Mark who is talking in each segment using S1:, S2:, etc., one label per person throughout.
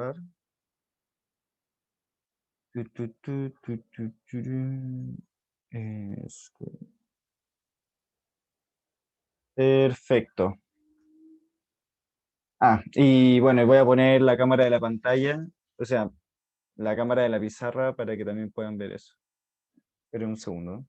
S1: dibujar. Tu, tu, tu, tu, tu, turun. Perfecto. Y bueno, voy a poner la cámara de la pantalla, o sea, la cámara de la pizarra para que también puedan ver eso. Esperen un segundo.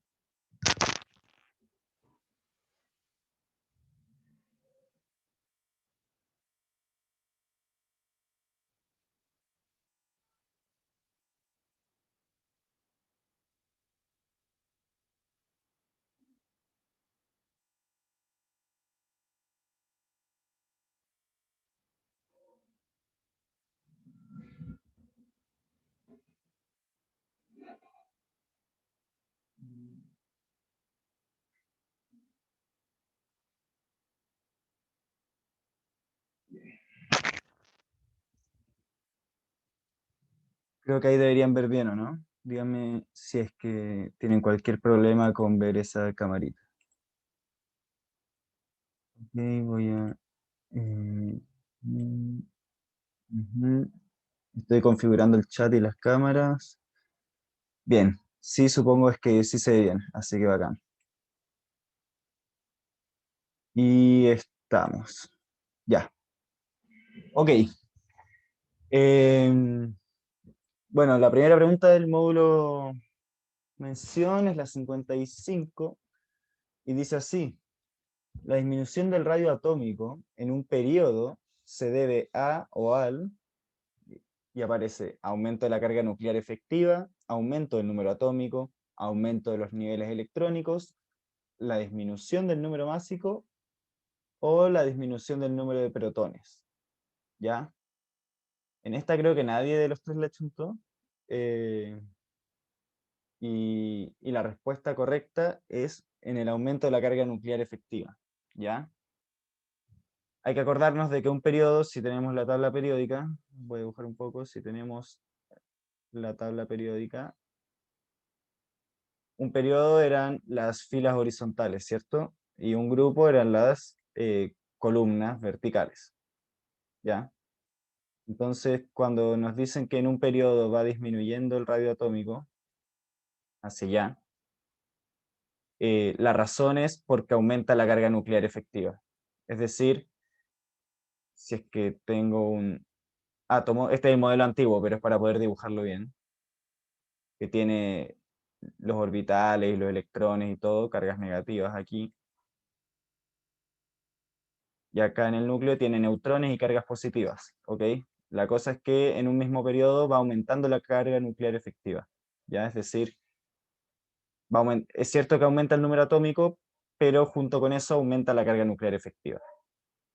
S1: Creo que ahí deberían ver bien, ¿o no? Díganme si es que tienen cualquier problema con ver esa camarita. Ok, voy a... mm, ujú. Estoy configurando el chat y las cámaras. Bien, sí, supongo es que sí se ve bien, así que bacán. Y estamos. Ya, ok. Em, bueno, la primera pregunta del módulo mención es la 55 y dice así: la disminución del radio atómico en un periodo se debe a o al, y aparece aumento de la carga nuclear efectiva, aumento del número atómico, aumento de los niveles electrónicos, la disminución del número másico o la disminución del número de protones. ¿Ya? En esta creo que nadie de los tres le achuntó. eh, y la respuesta correcta es en el aumento de la carga nuclear efectiva. ¿Ya? Hay que acordarnos de que un periodo, si tenemos la tabla periódica, voy a dibujar un poco, si tenemos la tabla periódica, un periodo eran las filas horizontales, ¿cierto? Y un grupo eran las columnas verticales, ¿ya? Entonces, cuando nos dicen que en un periodo va disminuyendo el radio atómico hacia allá, la razón es porque aumenta la carga nuclear efectiva. Es decir, si es que tengo un átomo, este es el modelo antiguo, pero es para poder dibujarlo bien, que tiene los orbitales y los electrones y todo, cargas negativas aquí, y acá en el núcleo tiene neutrones y cargas positivas, ¿ok? La cosa es que en un mismo periodo va aumentando la carga nuclear efectiva, ¿ya? Es decir, es cierto que aumenta el número atómico, pero junto con eso aumenta la carga nuclear efectiva.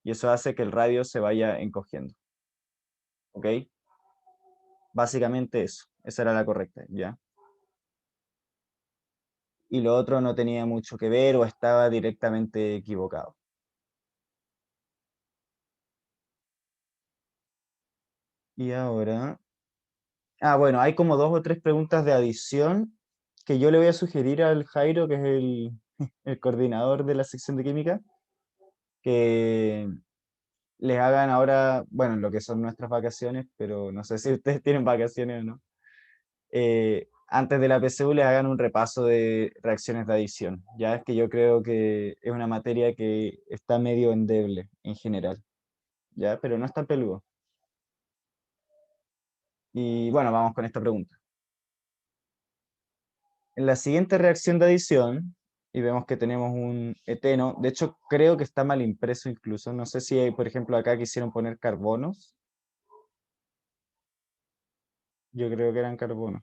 S1: Y eso hace que el radio se vaya encogiendo, ¿ok? Básicamente eso, esa era la correcta, ¿ya? Y lo otro no tenía mucho que ver o estaba directamente equivocado. Y ahora, bueno, hay como dos o tres preguntas de adición que yo le voy a sugerir al Jairo, que es el coordinador de la sección de química, que les hagan ahora, bueno, lo que son nuestras vacaciones, pero no sé si ustedes tienen vacaciones o no. Antes de la PSU les hagan un repaso de reacciones de adición. Ya es que yo creo que es una materia que está medio endeble en general, ¿ya? Pero no está peludo. Y bueno, vamos con esta pregunta. En la siguiente reacción de adición, y vemos que tenemos un eteno, de hecho creo que está mal impreso incluso, no sé si por ejemplo acá quisieron poner carbonos, yo creo que eran carbonos,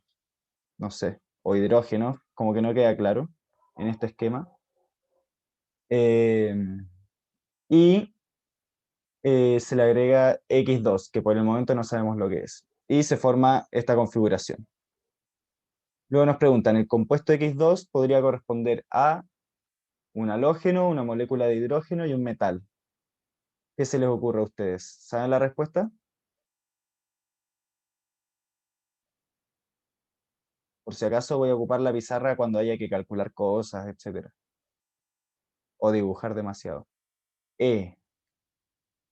S1: no sé, o hidrógenos, como que no queda claro en este esquema. Eh, y se le agrega X2, que por el momento no sabemos lo que es, y se forma esta configuración. Luego nos preguntan, ¿el compuesto X2 podría corresponder a un halógeno, una molécula de hidrógeno y un metal? ¿Qué se les ocurre a ustedes? ¿Saben la respuesta? Por si acaso voy a ocupar la pizarra cuando haya que calcular cosas, etcétera. O dibujar demasiado.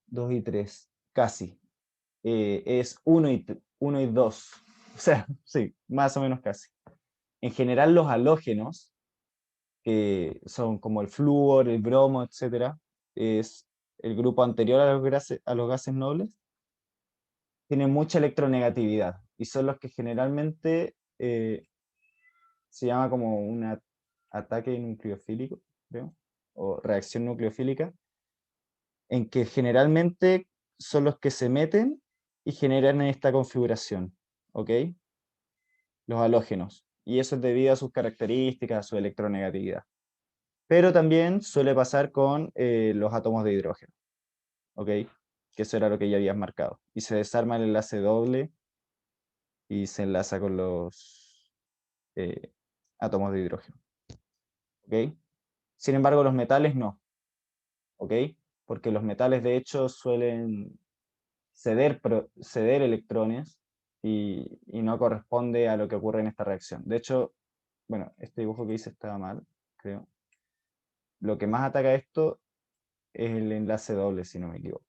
S1: 2 y 3, casi. es 1 y 2. O sea, sí, más o menos casi. En general, los halógenos, que son como el flúor, el bromo, etcétera, es el grupo anterior a los gases nobles, tienen mucha electronegatividad y son los que generalmente se llama como un ataque nucleofílico, creo, o reacción nucleofílica, en que generalmente son los que se meten y generan esta configuración, ¿ok? Los halógenos. Y eso es debido a sus características, a su electronegatividad. Pero también suele pasar con los átomos de hidrógeno, ¿ok? Que eso era lo que ya habías marcado. Y se desarma el enlace doble y se enlaza con los eh, átomos de hidrógeno, ¿ok? Sin embargo, los metales no, ¿ok? Porque los metales de hecho suelen ceder electrones y no corresponde a lo que ocurre en esta reacción. De hecho, bueno, este dibujo que hice estaba mal, creo. Lo que más ataca esto es el enlace doble, si no me equivoco,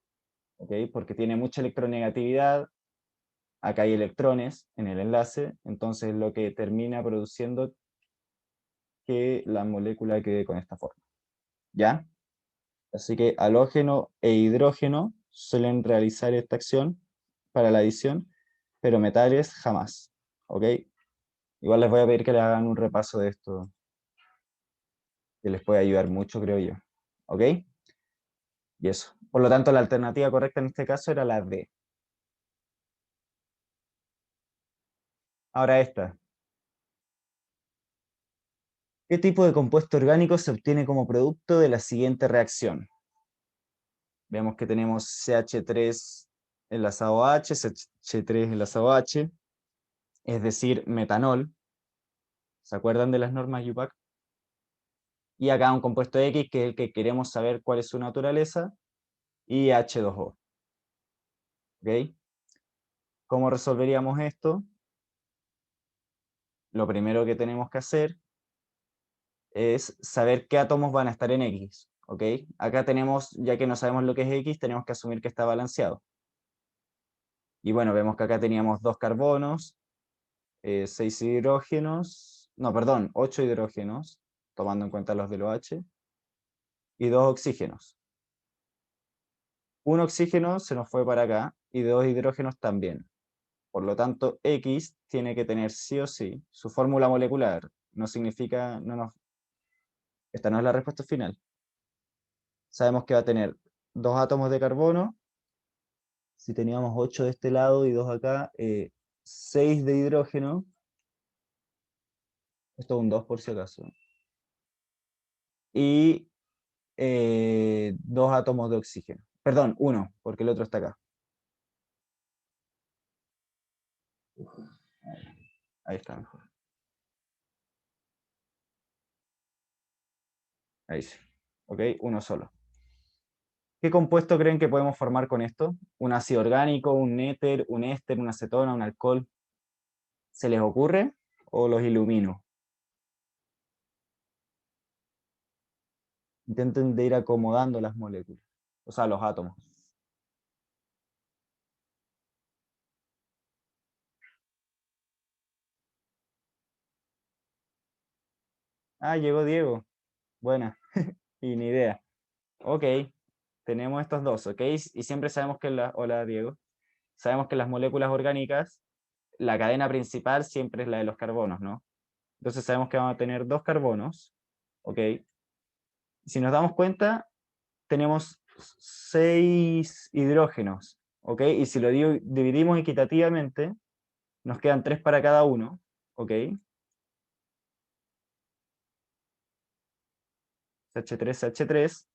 S1: ¿ok? Porque tiene mucha electronegatividad, acá hay electrones en el enlace, entonces lo que termina produciendo que la molécula quede con esta forma, ¿ya? Así que halógeno e hidrógeno suelen realizar esta acción para la adición, pero metales jamás, ¿ok? Igual les voy a pedir que le hagan un repaso de esto, que les puede ayudar mucho, creo yo, ¿ok? Y eso. Por lo tanto, la alternativa correcta en este caso era la D. Ahora esta. ¿Qué tipo de compuesto orgánico se obtiene como producto de la siguiente reacción? Vemos que tenemos CH3 enlazado a H, CH3 enlazado a H, es decir, metanol. ¿Se acuerdan de las normas UPAC? Y acá un compuesto X, que es el que queremos saber cuál es su naturaleza, y H2O. ¿Ok? ¿Cómo resolveríamos esto? Lo primero que tenemos que hacer es saber qué átomos van a estar en X. ¿Ok? Acá tenemos, ya que no sabemos lo que es X, tenemos que asumir que está balanceado. Y bueno, vemos que acá teníamos 2 carbonos, 6 hidrógenos, no, perdón, 8 hidrógenos, tomando en cuenta los de los H, y 2 oxígenos. Un oxígeno se nos fue para acá y 2 hidrógenos también. Por lo tanto, X tiene que tener sí o sí su fórmula molecular. No significa, esta no es la respuesta final. Sabemos que va a tener 2 átomos de carbono. Si teníamos 8 de este lado y 2 acá, 6 de hidrógeno. Esto es un 2 por si acaso. Y 2 átomos de oxígeno. Perdón, uno, porque el otro está acá. Ahí está mejor. Ahí sí. ¿Ok? Uno solo. ¿Qué compuesto creen que podemos formar con esto? ¿Un ácido orgánico, un éter, un éster, una acetona, un alcohol? ¿Se les ocurre o los ilumino? Intenten de ir acomodando las moléculas, o sea, los átomos. Ah, llegó Diego. Buena. Y ni idea. Ok, tenemos estos dos, ¿ok? Y siempre sabemos que hola Diego. Sabemos que las moléculas orgánicas, la cadena principal siempre es la de los carbonos, ¿no? Entonces sabemos que vamos a tener 2 carbonos, ¿ok? Si nos damos cuenta, tenemos 6 hidrógenos, ¿ok? Y si lo dividimos equitativamente, nos quedan 3 para cada uno, ¿ok? CH3, CH3,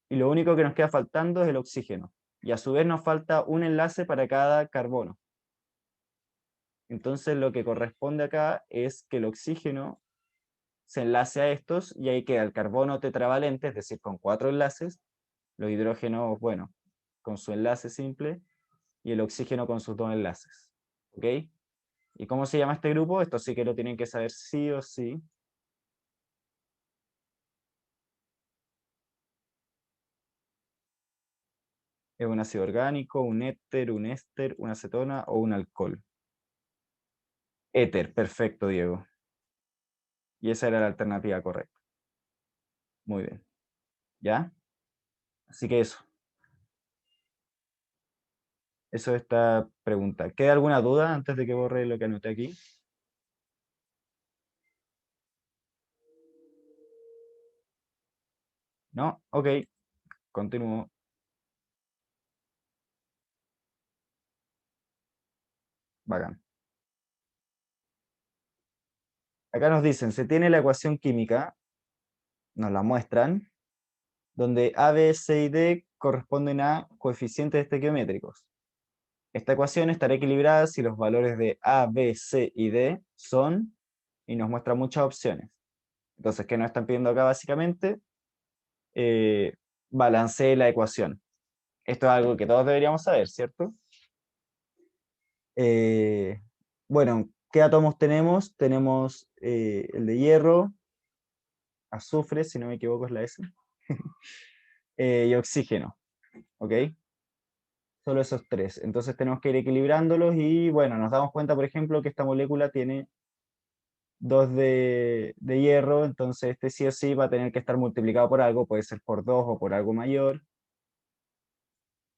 S1: y lo único que nos queda faltando es el oxígeno. Y a su vez nos falta un enlace para cada carbono. Entonces lo que corresponde acá es que el oxígeno se enlace a estos y ahí queda el carbono tetravalente, es decir, con 4 enlaces, los hidrógenos, bueno, con su enlace simple, y el oxígeno con sus 2 enlaces. ¿Ok? ¿Y cómo se llama este grupo? Esto sí que lo tienen que saber sí o sí. ¿Es un ácido orgánico, un éter, un éster, una acetona o un alcohol? Éter, perfecto, Diego. Y esa era la alternativa correcta. Muy bien. ¿Ya? Así que eso. Eso es esta pregunta. ¿Queda alguna duda antes de que borre lo que anoté aquí? ¿No? Ok, continúo. Bacán. Acá nos dicen, se tiene la ecuación química, nos la muestran, donde A, B, C y D corresponden a coeficientes estequiométricos. Esta ecuación estará equilibrada si los valores de A, B, C y D son, y nos muestra muchas opciones. Entonces, ¿qué nos están pidiendo acá básicamente? Eh, Balancee la ecuación. Esto es algo que todos deberíamos saber, ¿cierto? Eh, bueno, ¿qué átomos tenemos? Tenemos el de hierro, azufre, si no me equivoco es la S, y oxígeno, ¿ok? Solo esos tres. Entonces tenemos que ir equilibrándolos y bueno, nos damos cuenta, por ejemplo, que esta molécula tiene dos de hierro, entonces este sí o sí va a tener que estar multiplicado por algo, puede ser por 2 o por algo mayor.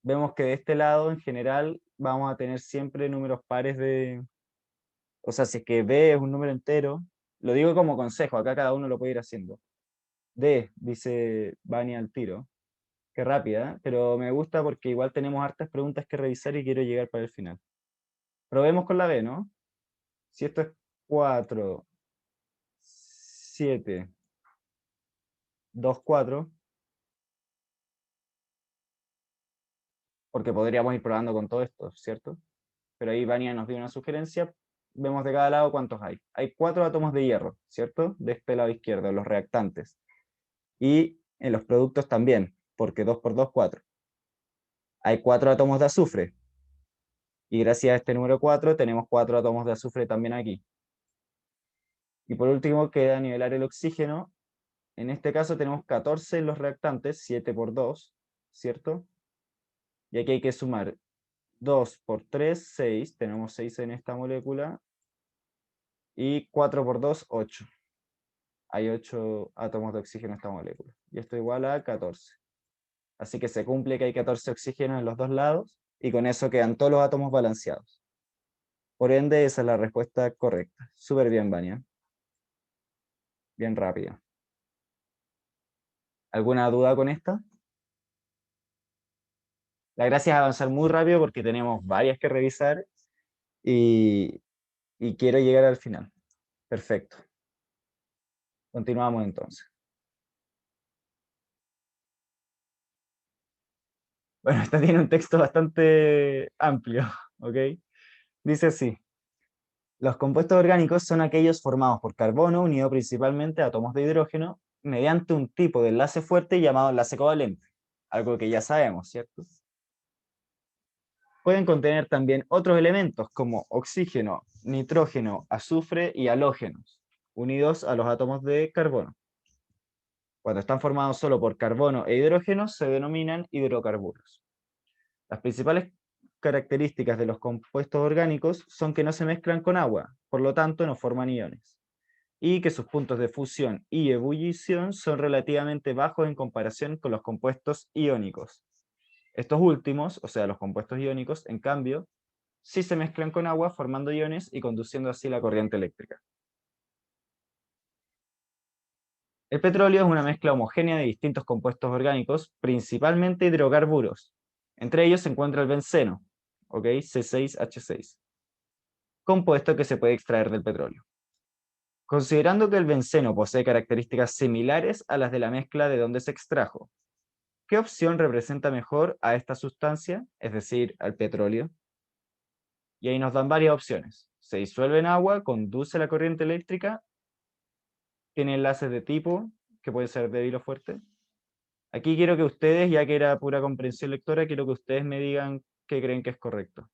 S1: Vemos que de este lado, en general, vamos a tener siempre números pares de... O sea, si es que B es un número entero, lo digo como consejo, acá cada uno lo puede ir haciendo. D, dice Vani al tiro. Qué rápida, ¿eh? Pero me gusta porque igual tenemos hartas preguntas que revisar y quiero llegar para el final. Probemos con la B, ¿no? Si esto es 4 7 2 4 porque podríamos ir probando con todo esto, ¿cierto? Pero ahí Vania nos dio una sugerencia. Vemos de cada lado cuántos hay. Hay 4 átomos de hierro, ¿cierto? De este lado izquierdo, los reactantes. Y en los productos también, porque 2 por 2 4. Hay 4 átomos de azufre. Y gracias a este número 4 tenemos 4 átomos de azufre también aquí. Y por último queda nivelar el oxígeno. En este caso tenemos 14 en los reactantes, 7 por 2, ¿cierto? Y aquí hay que sumar 2 por 3, 6. Tenemos 6 en esta molécula. Y 4 por 2, 8. Hay 8 átomos de oxígeno en esta molécula. Y esto igual a 14. Así que se cumple que hay 14 oxígenos en los dos lados. Y con eso quedan todos los átomos balanceados. Por ende, esa es la respuesta correcta. Súper bien, Vania. Bien rápida. ¿Alguna duda con esta? La gracia es avanzar muy rápido porque tenemos varias que revisar y, y quiero llegar al final. Perfecto. Continuamos entonces. Bueno, esta tiene un texto bastante amplio, ¿ok? Dice así. Los compuestos orgánicos son aquellos formados por carbono unido principalmente a átomos de hidrógeno mediante un tipo de enlace fuerte llamado enlace covalente, algo que ya sabemos, ¿cierto? Pueden contener también otros elementos como oxígeno, nitrógeno, azufre y halógenos, unidos a los átomos de carbono. Cuando están formados solo por carbono e hidrógeno, se denominan hidrocarburos. Las principales características de los compuestos orgánicos son que no se mezclan con agua, por lo tanto no forman iones, y que sus puntos de fusión y ebullición son relativamente bajos en comparación con los compuestos iónicos. Estos últimos, o sea, los compuestos iónicos, en cambio, sí se mezclan con agua formando iones y conduciendo así la corriente eléctrica. El petróleo es una mezcla homogénea de distintos compuestos orgánicos, principalmente hidrocarburos. Entre ellos se encuentra el benceno, ¿ok? C6H6, compuesto que se puede extraer del petróleo. Considerando que el benceno posee características similares a las de la mezcla de donde se extrajo, ¿qué opción representa mejor a esta sustancia, es decir, al petróleo? Y ahí nos dan varias opciones. Se disuelve en agua, conduce la corriente eléctrica, tiene enlaces de tipo, que puede ser débil o fuerte. Aquí quiero que ustedes, ya que era pura comprensión lectora, quiero que ustedes me digan qué creen que es correcto.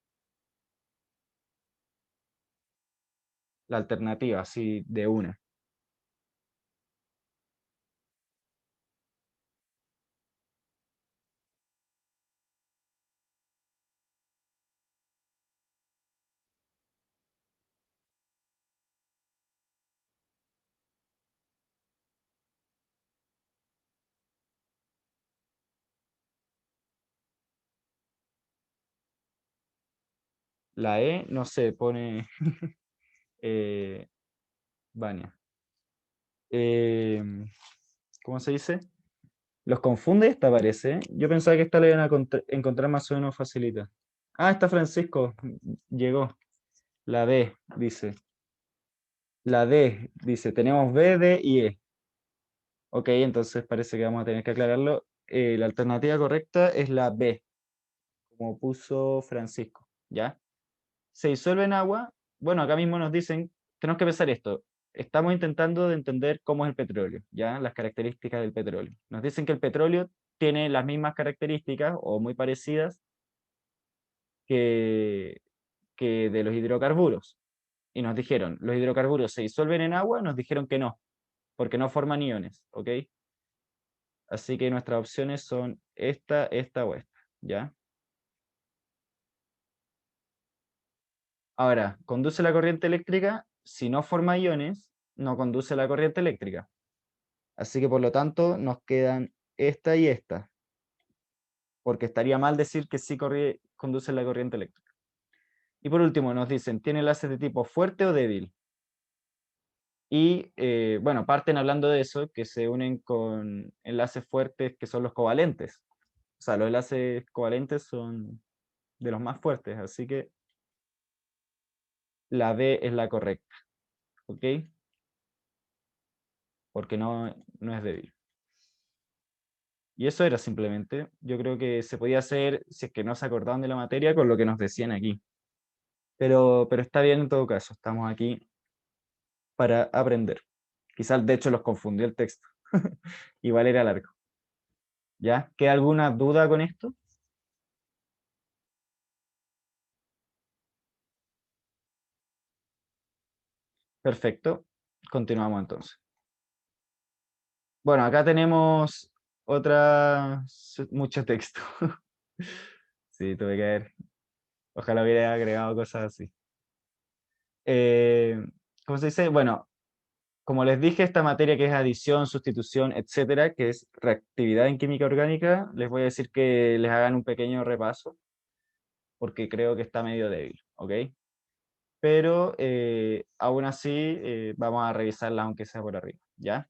S1: La alternativa, así de una. La E, no sé, pone Vania. ¿Cómo se dice? ¿Los confunde esta parece? Yo pensaba que esta la iban a encontrar más o menos facilita. Ah, está Francisco, llegó. La D, dice. La D, dice, tenemos B, D y E. Ok, entonces parece que vamos a tener que aclararlo. La alternativa correcta es la B, como puso Francisco, ¿ya? Se disuelve en agua. Bueno, acá mismo nos dicen, tenemos que pensar esto. Estamos intentando de entender cómo es el petróleo, ¿ya? Las características del petróleo. Nos dicen que el petróleo tiene las mismas características o muy parecidas que, que de los hidrocarburos. Y nos dijeron, ¿los hidrocarburos se disuelven en agua? Nos dijeron que no, porque no forman iones, ¿ok? Así que nuestras opciones son esta o esta, ¿ya? Ahora, ¿conduce la corriente eléctrica? Si no forma iones, no conduce la corriente eléctrica. Así que por lo tanto nos quedan esta y esta, porque estaría mal decir que sí conduce la corriente eléctrica. Y por último nos dicen, ¿tiene enlaces de tipo fuerte o débil? Y bueno, parten hablando de eso, que se unen con enlaces fuertes que son los covalentes. O sea, los enlaces covalentes son de los más fuertes, así que la B es la correcta, ¿ok? Porque no es débil. Y eso era simplemente, yo creo que se podía hacer, si es que no se acordaban de la materia, con lo que nos decían aquí. Pero está bien en todo caso, estamos aquí para aprender. Quizás de hecho los confundió el texto. Igual era largo. ¿Ya? ¿Queda alguna duda con esto? Perfecto. Continuamos entonces. Bueno, acá tenemos mucho texto. Sí, tuve que ver. Ojalá hubiera agregado cosas así. Eh, ¿Cómo se dice? Bueno, como les dije, esta materia que es adición, sustitución, etcétera, que es reactividad en química orgánica, les voy a decir que les hagan un pequeño repaso, porque creo que está medio débil, ¿ok? Pero aún así vamos a revisarla aunque sea por arriba, ¿ya?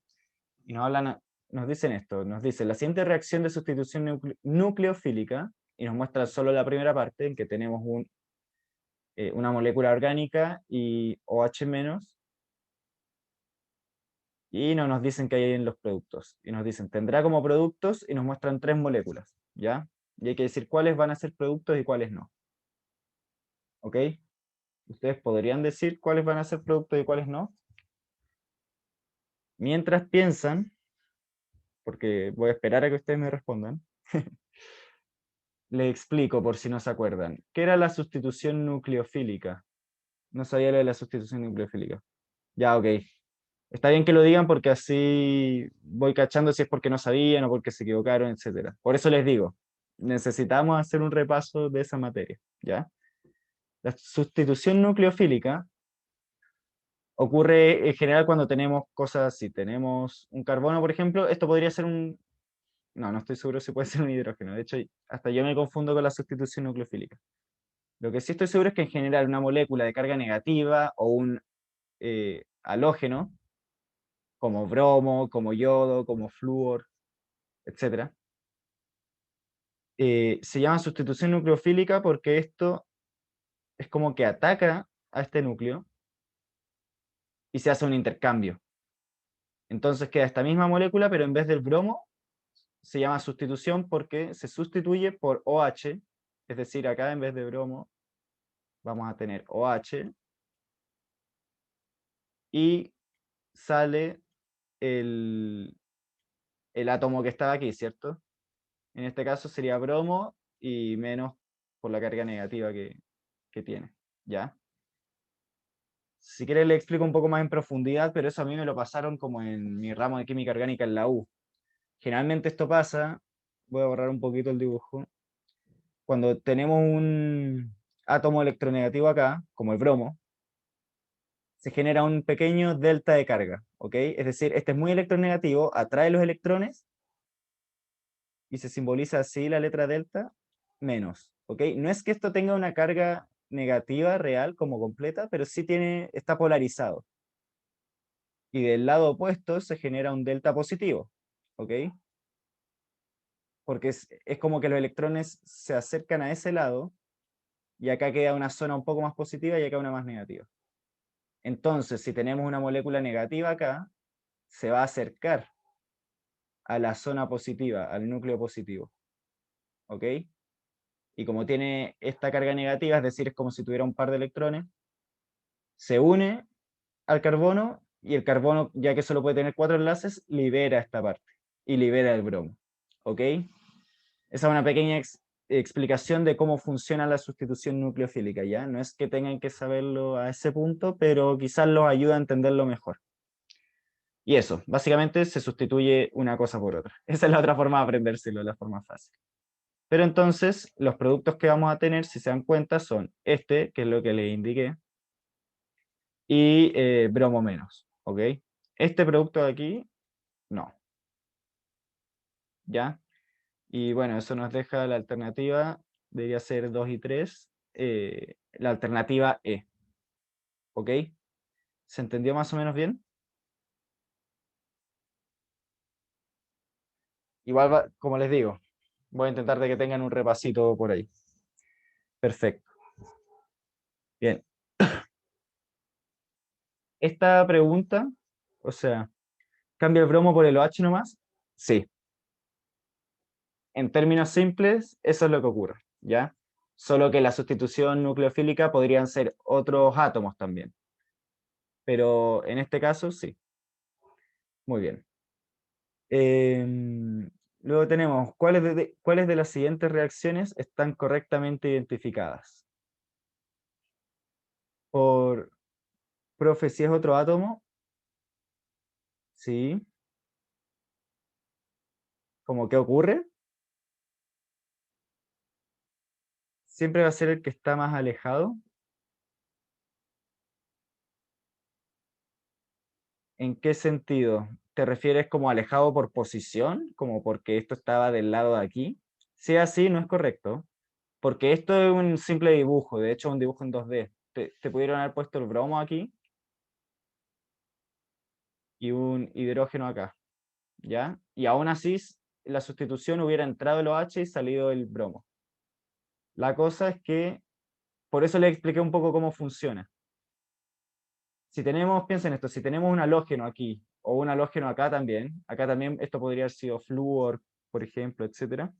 S1: Y nos dicen esto, nos dice la siguiente reacción de sustitución nucleofílica, y nos muestra solo la primera parte, en que tenemos una molécula orgánica y OH menos, y no nos dicen qué hay en los productos. Y nos dicen, tendrá como productos, y nos muestran tres moléculas, ¿ya? Y hay que decir cuáles van a ser productos y cuáles no, ¿ok? ¿Ustedes podrían decir cuáles van a ser productos y cuáles no? Mientras piensan, porque voy a esperar a que ustedes me respondan, les explico por si no se acuerdan. ¿Qué era la sustitución nucleofílica? No sabía lo de la sustitución nucleofílica. Ya, ok. Está bien que lo digan porque así voy cachando si es porque no sabían o porque se equivocaron, etcétera. Por eso les digo, necesitamos hacer un repaso de esa materia, ¿ya? La sustitución nucleofílica ocurre en general cuando tenemos cosas así. Tenemos un carbono, por ejemplo, esto podría ser un... No, no estoy seguro si puede ser un hidrógeno. De hecho, hasta yo me confundo con la sustitución nucleofílica. Lo que sí estoy seguro es que en general una molécula de carga negativa o un halógeno, como bromo, como yodo, como flúor, etcétera, se llama sustitución nucleofílica porque esto es como que ataca a este núcleo y se hace un intercambio. Entonces queda esta misma molécula, pero en vez del bromo se llama sustitución porque se sustituye por OH, es decir, acá en vez de bromo vamos a tener OH y sale el, el átomo que estaba aquí, ¿cierto? En este caso sería bromo y menos por la carga negativa que tiene, ¿ya? Si quieres le explico un poco más en profundidad, pero eso a mí me lo pasaron como en mi ramo de química orgánica en la U. Generalmente esto pasa, voy a borrar un poquito el dibujo, cuando tenemos un átomo electronegativo acá, como el bromo, se genera un pequeño delta de carga, ¿ok? Es decir, este es muy electronegativo, atrae los electrones y se simboliza así la letra delta, menos, ¿ok? No es que esto tenga una carga negativa real como completa, pero sí está polarizado. Y del lado opuesto se genera un delta positivo, ¿ok? Porque es como que los electrones se acercan a ese lado y acá queda una zona un poco más positiva y acá una más negativa. Entonces, si tenemos una molécula negativa acá, se va a acercar a la zona positiva, al núcleo positivo, ¿ok? Y como tiene esta carga negativa, es decir, es como si tuviera un par de electrones, se une al carbono y el carbono, ya que solo puede tener 4 enlaces, libera esta parte y libera el bromo, ¿ok? Esa es una pequeña explicación de cómo funciona la sustitución nucleofílica, ¿ya? No es que tengan que saberlo a ese punto, pero quizás los ayuda a entenderlo mejor. Y eso, básicamente se sustituye una cosa por otra. Esa es la otra forma de aprendérselo, la forma fácil. Pero entonces, los productos que vamos a tener, si se dan cuenta, son este, que es lo que les indiqué, y bromo menos, ¿ok? Este producto de aquí, no, ¿ya? Y bueno, eso nos deja la alternativa, debería ser 2 y 3, la alternativa E, ¿ok? ¿Se entendió más o menos bien? Igual, como les digo, voy a intentar de que tengan un repasito por ahí. Perfecto. Bien. Esta pregunta, o sea, ¿cambia el bromo por el OH nomás? Sí. En términos simples, eso es lo que ocurre, ¿ya? Solo que la sustitución nucleofílica podrían ser otros átomos también. Pero en este caso, sí. Muy bien. Luego tenemos, ¿cuáles de las siguientes reacciones están correctamente identificadas? Por, profe, si es otro átomo, sí. ¿Cómo qué ocurre? Siempre va a ser el que está más alejado. ¿En qué sentido? ¿Te refieres como alejado por posición? ¿Como porque esto estaba del lado de aquí? Si es así, no es correcto. Porque esto es un simple dibujo, de hecho un dibujo en 2D. Te pudieron haber puesto el bromo aquí y un hidrógeno acá, ¿ya? Y aún así la sustitución hubiera entrado el OH y salido el bromo. La cosa es que, por eso le expliqué un poco cómo funciona. Si tenemos, piensen esto, si tenemos un halógeno aquí o un halógeno acá también esto podría haber sido flúor, por ejemplo, etcétera.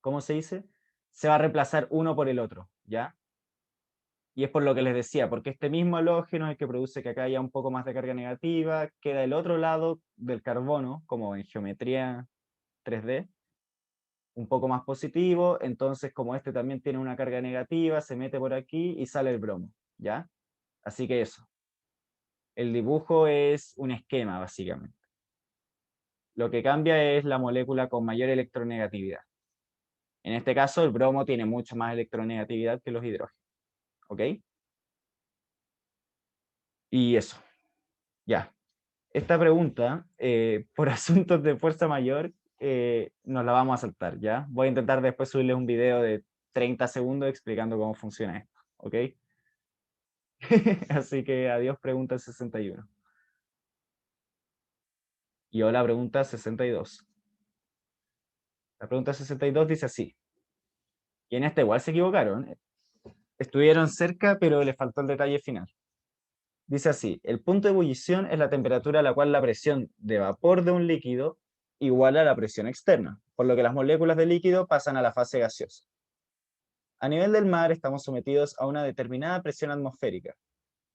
S1: ¿Cómo se dice? Se va a reemplazar uno por el otro, ¿ya? Y es por lo que les decía, porque este mismo halógeno es el que produce que acá haya un poco más de carga negativa, queda el otro lado del carbono, como en geometría 3D, un poco más positivo, entonces como este también tiene una carga negativa, se mete por aquí y sale el bromo, ¿ya? Así que eso. El dibujo es un esquema, básicamente. Lo que cambia es la molécula con mayor electronegatividad. En este caso, el bromo tiene mucho más electronegatividad que los hidrógenos, ¿ok? Y eso, ya. Esta pregunta, por asuntos de fuerza mayor, nos la vamos a saltar, ¿ya? Voy a intentar después subirles un video de 30 segundos explicando cómo funciona esto, ¿ok? Así que adiós, pregunta 61. Y hola, pregunta 62. La pregunta 62 dice así. Y en esta igual se equivocaron. Estuvieron cerca, pero les faltó el detalle final. Dice así, el punto de ebullición es la temperatura a la cual la presión de vapor de un líquido iguala a la presión externa, por lo que las moléculas de líquido pasan a la fase gaseosa. A nivel del mar estamos sometidos a una determinada presión atmosférica,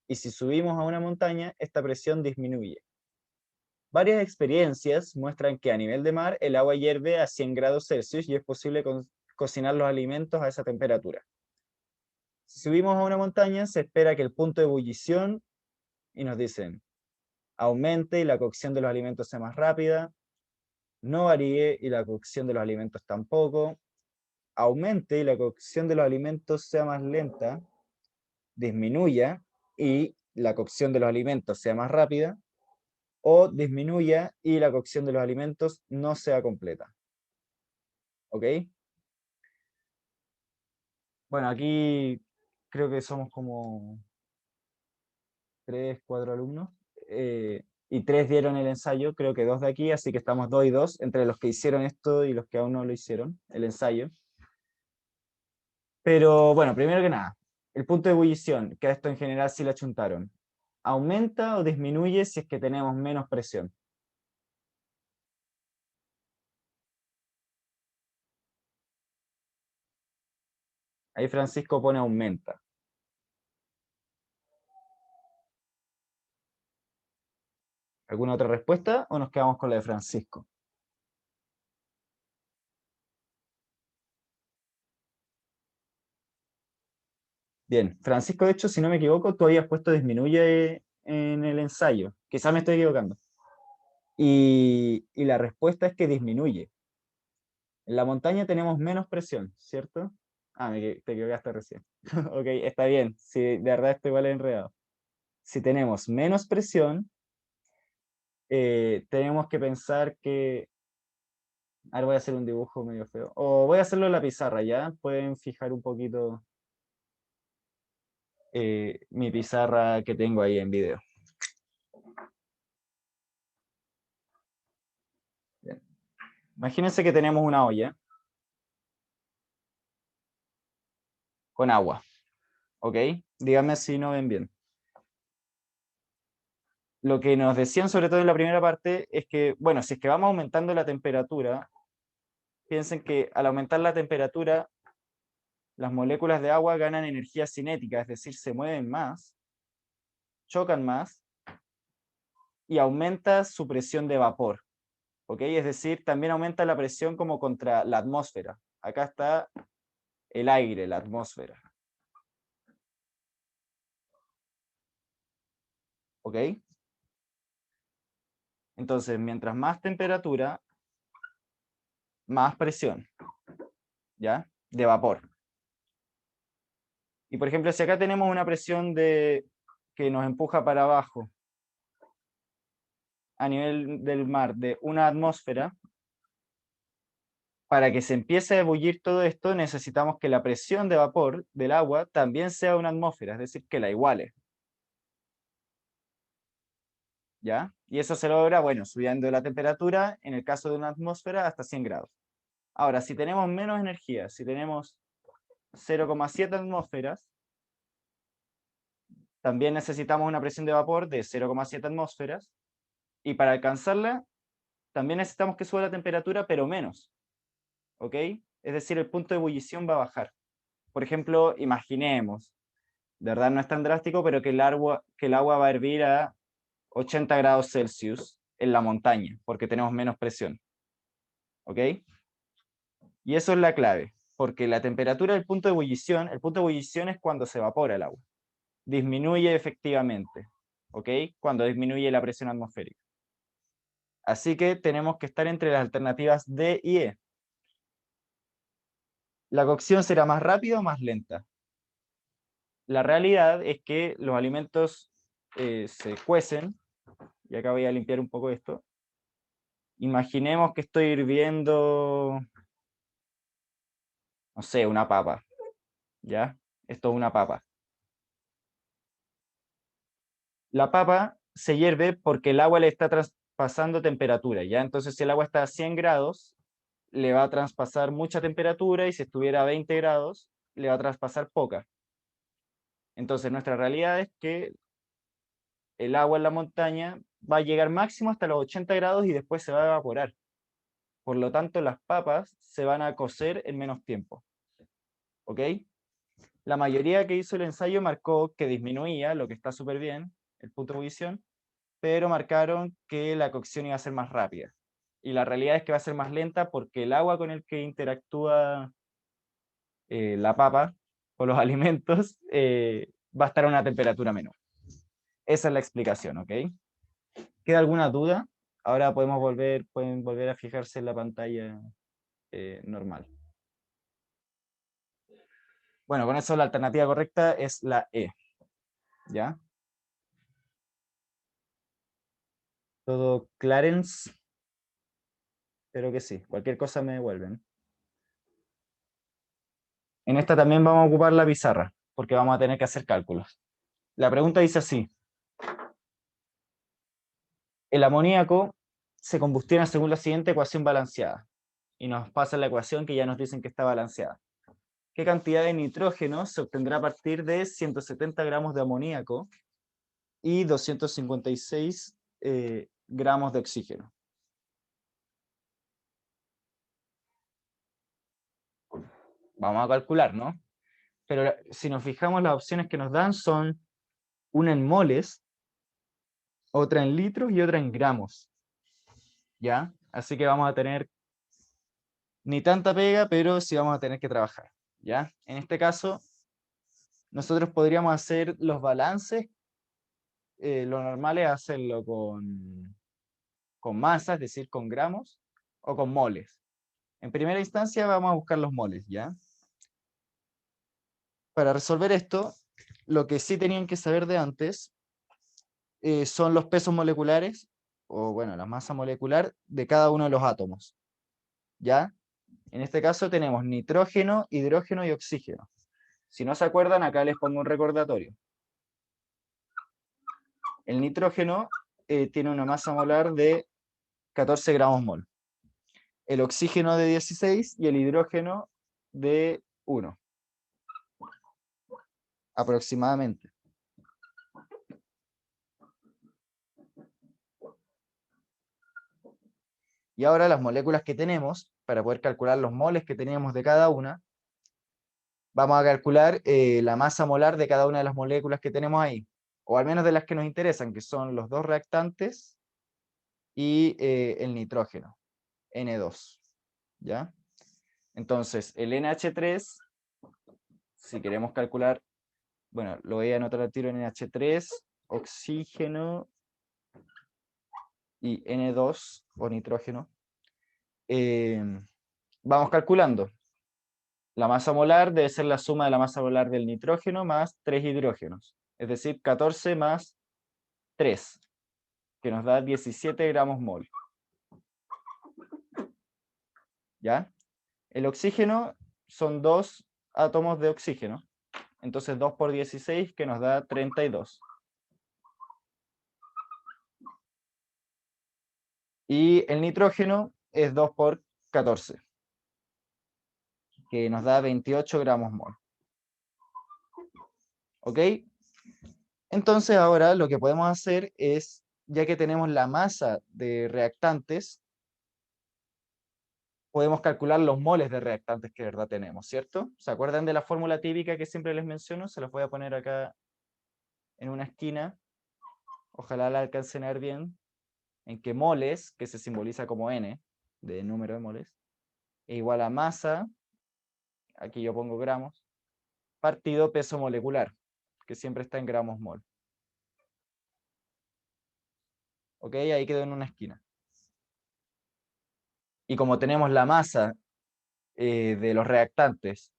S1: y si subimos a una montaña, esta presión disminuye. Varias experiencias muestran que a nivel de mar el agua hierve a 100 grados Celsius y es posible cocinar los alimentos a esa temperatura. Si subimos a una montaña, se espera que el punto de ebullición, y nos dicen, aumente y la cocción de los alimentos sea más rápida, no varíe y la cocción de los alimentos tampoco, aumente y la cocción de los alimentos sea más lenta, disminuya y la cocción de los alimentos sea más rápida, o disminuya y la cocción de los alimentos no sea completa. ¿Ok? Bueno, aquí creo que somos como 3, 4 alumnos, y 3 dieron el ensayo, creo que 2 de aquí, así que estamos 2 y 2 entre los que hicieron esto y los que aún no lo hicieron, el ensayo. Pero bueno, primero que nada, el punto de ebullición, que a esto en general sí le achuntaron, ¿aumenta o disminuye si es que tenemos menos presión? Ahí Francisco pone aumenta. ¿Alguna otra respuesta o nos quedamos con la de Francisco? Bien, Francisco, de hecho, si no me equivoco, tú habías puesto disminuye en el ensayo. Quizás me estoy equivocando. Y la respuesta es que disminuye. En la montaña tenemos menos presión, ¿cierto? Ah, te equivocaste recién. Ok, está bien. Sí, de verdad estoy igual enredado. Si tenemos menos presión, tenemos que pensar que... Ahora voy a hacer un dibujo medio feo. O voy a hacerlo en la pizarra, ¿ya? Pueden fijar un poquito mi pizarra que tengo ahí en video. Bien. Imagínense que tenemos una olla con agua, ¿ok? Díganme si no ven bien. Lo que nos decían, sobre todo en la primera parte, es que, bueno, si es que vamos aumentando la temperatura, piensen que al aumentar la temperatura, las moléculas de agua ganan energía cinética, es decir, se mueven más, chocan más y aumenta su presión de vapor, ¿ok? Es decir, también aumenta la presión como contra la atmósfera. Acá está el aire, la atmósfera, ¿ok? Entonces, mientras más temperatura, más presión, ¿ya? De vapor. Y por ejemplo, si acá tenemos una presión que nos empuja para abajo a nivel del mar de una atmósfera, para que se empiece a ebullir todo esto, necesitamos que la presión de vapor del agua también sea una atmósfera, es decir, que la iguale, ¿ya? Y eso se logra, bueno, subiendo la temperatura, en el caso de una atmósfera, hasta 100 grados. Ahora, si tenemos menos energía, si tenemos 0,7 atmósferas, también necesitamos una presión de vapor de 0,7 atmósferas, y para alcanzarla, también necesitamos que suba la temperatura, pero menos, ¿ok? Es decir, el punto de ebullición va a bajar. Por ejemplo, imaginemos, de verdad no es tan drástico, pero que el agua va a hervir a 80 grados Celsius en la montaña, porque tenemos menos presión, ¿ok? Y eso es la clave, porque la temperatura del punto de ebullición, el punto de ebullición es cuando se evapora el agua, disminuye efectivamente, ¿ok? Cuando disminuye la presión atmosférica. Así que tenemos que estar entre las alternativas D y E. ¿La cocción será más rápida o más lenta? La realidad es que los alimentos se cuecen, y acá voy a limpiar un poco esto. Imaginemos que estoy hirviendo, no sé, una papa, ¿ya? Esto es una papa. La papa se hierve porque el agua le está traspasando temperatura, ¿ya? Entonces, si el agua está a 100 grados, le va a traspasar mucha temperatura, y si estuviera a 20 grados, le va a traspasar poca. Entonces, nuestra realidad es que el agua en la montaña va a llegar máximo hasta los 80 grados y después se va a evaporar. Por lo tanto, las papas se van a cocer en menos tiempo, ¿ok? La mayoría que hizo el ensayo marcó que disminuía, lo que está súper bien, el punto de ebullición, pero marcaron que la cocción iba a ser más rápida. Y la realidad es que va a ser más lenta porque el agua con el que interactúa la papa o los alimentos va a estar a una temperatura menor. Esa es la explicación, ¿ok? ¿Queda alguna duda? Ahora pueden volver a fijarse en la pantalla normal. Bueno, con eso la alternativa correcta es la E, ¿ya? Todo Clarence, espero que sí. Cualquier cosa me devuelven. En esta también vamos a ocupar la pizarra, porque vamos a tener que hacer cálculos. La pregunta dice así: el amoníaco se combustiona según la siguiente ecuación balanceada. Y nos pasa la ecuación que ya nos dicen que está balanceada. ¿Qué cantidad de nitrógeno se obtendrá a partir de 170 gramos de amoníaco y 256 gramos de oxígeno? Vamos a calcular, ¿no? Pero si nos fijamos, las opciones que nos dan son una en moles, otra en litros y otra en gramos. ¿Ya? Así que vamos a tener ni tanta pega, pero sí vamos a tener que trabajar. ¿Ya? En este caso, nosotros podríamos hacer los balances. Lo normal es hacerlo con masa, es decir, con gramos, o con moles. En primera instancia vamos a buscar los moles, ¿ya? Para resolver esto, lo que sí tenían que saber de antes son los pesos moleculares, o bueno, la masa molecular de cada uno de los átomos, ¿ya? En este caso tenemos nitrógeno, hidrógeno y oxígeno. Si no se acuerdan, acá les pongo un recordatorio. El nitrógeno tiene una masa molar de 14 gramos mol. El oxígeno de 16 y el hidrógeno de 1, aproximadamente. Y ahora las moléculas que tenemos, para poder calcular los moles que teníamos de cada una, vamos a calcular la masa molar de cada una de las moléculas que tenemos ahí, o al menos de las que nos interesan, que son los dos reactantes y el nitrógeno, N2, ¿ya? Entonces, el NH3, si queremos calcular, bueno, lo voy a anotar al tiro: NH3, oxígeno y N2, o nitrógeno. Vamos calculando. La masa molar debe ser la suma de la masa molar del nitrógeno más 3 hidrógenos, es decir, 14 más 3, que nos da 17 gramos mol. ¿Ya? El oxígeno son 2 átomos de oxígeno, entonces 2 por 16, que nos da 32. Y el nitrógeno es 2 por 14, que nos da 28 gramos mol. ¿Ok? Entonces ahora lo que podemos hacer es, ya que tenemos la masa de reactantes, podemos calcular los moles de reactantes que de verdad tenemos, ¿cierto? ¿Se acuerdan de la fórmula típica que siempre les menciono? Se los voy a poner acá en una esquina. Ojalá la alcancen a ver bien. En que moles, que se simboliza como N, de número de moles, es igual a masa, aquí yo pongo gramos, partido peso molecular, que siempre está en gramos mol. ¿Ok? Ahí quedó en una esquina. Y como tenemos la masa de los reactantes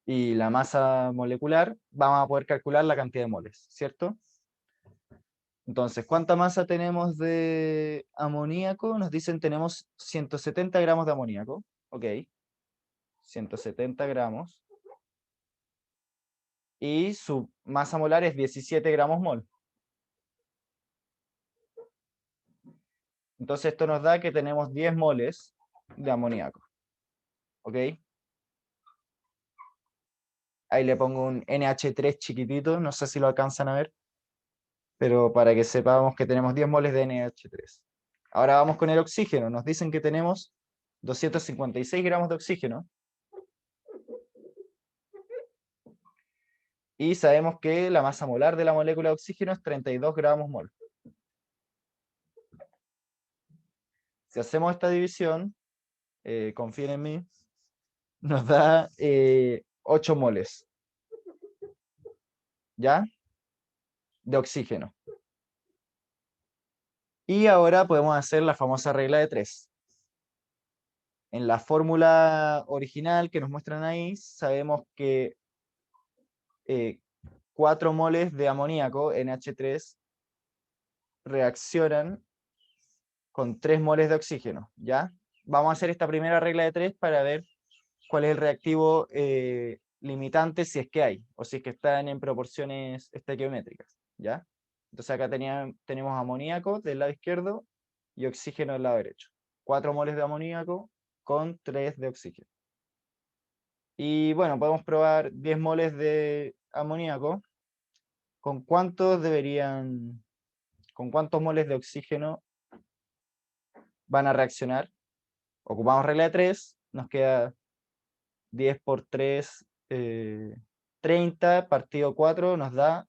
S1: y la masa molecular, vamos a poder calcular la cantidad de moles, ¿cierto? Entonces, ¿cuánta masa tenemos de amoníaco? Nos dicen tenemos 170 gramos de amoníaco. Ok, 170 gramos. Y su masa molar es 17 gramos mol. Entonces esto nos da que tenemos 10 moles de amoníaco. ¿Ok? Ahí le pongo un NH3 chiquitito, no sé si lo alcanzan a ver, pero para que sepamos que tenemos 10 moles de NH3. Ahora vamos con el oxígeno. Nos dicen que tenemos 256 gramos de oxígeno. Y sabemos que la masa molar de la molécula de oxígeno es 32 gramos mol. Si hacemos esta división, confíen en mí, nos da 8 moles. ¿Ya? De oxígeno. Y ahora podemos hacer la famosa regla de 3. En la fórmula original que nos muestran ahí, sabemos que 4 moles de amoníaco, NH3, reaccionan con 3 moles de oxígeno, ¿ya? Vamos a hacer esta primera regla de 3 para ver cuál es el reactivo limitante si es que hay, o si es que están en proporciones estequiométricas, ¿ya? Entonces acá tenemos amoníaco del lado izquierdo y oxígeno del lado derecho. 4 moles de amoníaco con 3 de oxígeno. Y bueno, podemos probar 10 moles de amoníaco. ¿Con cuántos con cuántos moles de oxígeno van a reaccionar? Ocupamos regla de 3, nos queda 10 por 3, 30, partido 4 nos da,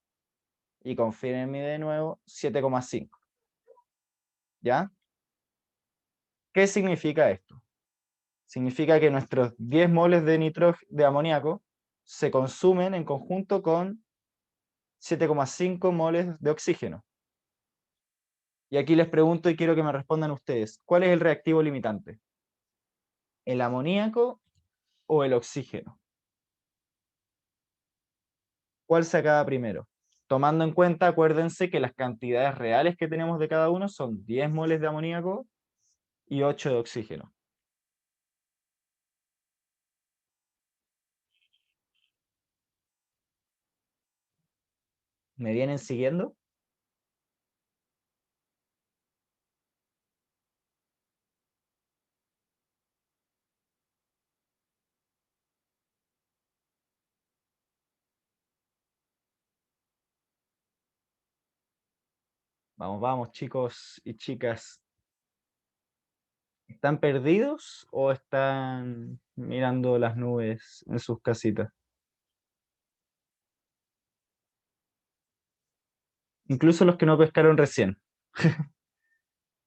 S1: y confirmen de nuevo, 7,5. ¿Ya? ¿Qué significa esto? Significa que nuestros 10 moles de amoníaco se consumen en conjunto con 7,5 moles de oxígeno. Y aquí les pregunto y quiero que me respondan ustedes, ¿cuál es el reactivo limitante? ¿El amoníaco o el oxígeno? ¿Cuál se acaba primero? Tomando en cuenta, acuérdense que las cantidades reales que tenemos de cada uno son 10 moles de amoníaco y 8 de oxígeno. ¿Me vienen siguiendo? Vamos, vamos, chicos y chicas. ¿Están perdidos o están mirando las nubes en sus casitas? Incluso los que no pescaron recién.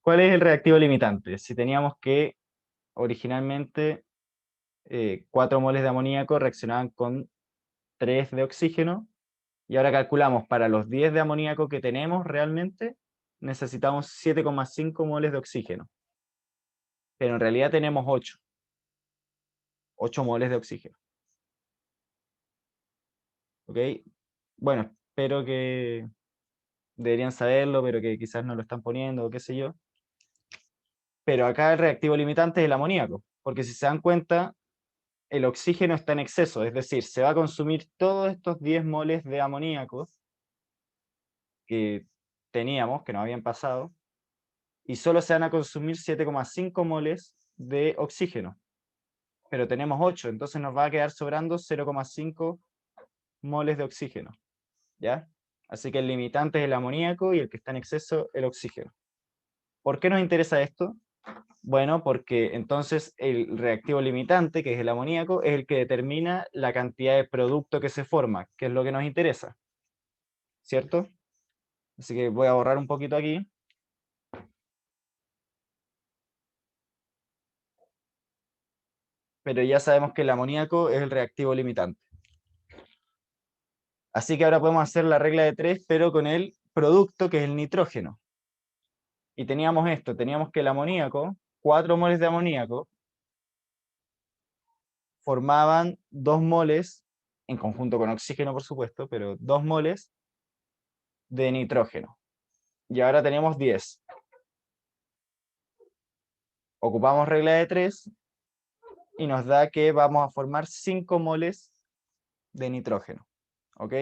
S1: ¿Cuál es el reactivo limitante? Si teníamos que originalmente 4 moles de amoníaco reaccionaban con 3 de oxígeno, y ahora calculamos para los 10 de amoníaco que tenemos realmente, necesitamos 7,5 moles de oxígeno. Pero en realidad tenemos 8 moles de oxígeno. ¿Ok? Bueno, espero que deberían saberlo, pero que quizás no lo están poniendo o qué sé yo. Pero acá el reactivo limitante es el amoníaco, porque si se dan cuenta, el oxígeno está en exceso, es decir, se va a consumir todos estos 10 moles de amoníaco que teníamos, que nos habían pasado, y solo se van a consumir 7,5 moles de oxígeno. Pero tenemos 8, entonces nos va a quedar sobrando 0,5 moles de oxígeno, ¿ya? Así que el limitante es el amoníaco y el que está en exceso, el oxígeno. ¿Por qué nos interesa esto? Bueno, porque entonces el reactivo limitante, que es el amoníaco, es el que determina la cantidad de producto que se forma, que es lo que nos interesa, ¿cierto? Así que voy a borrar un poquito aquí. Pero ya sabemos que el amoníaco es el reactivo limitante. Así que ahora podemos hacer la regla de 3, pero con el producto que es el nitrógeno. Y teníamos esto, teníamos que el amoníaco, 4 moles de amoníaco, formaban 2 moles, en conjunto con oxígeno por supuesto, pero 2 moles de nitrógeno. Y ahora tenemos 10. Ocupamos regla de 3 y nos da que vamos a formar 5 moles de nitrógeno. ¿Ok?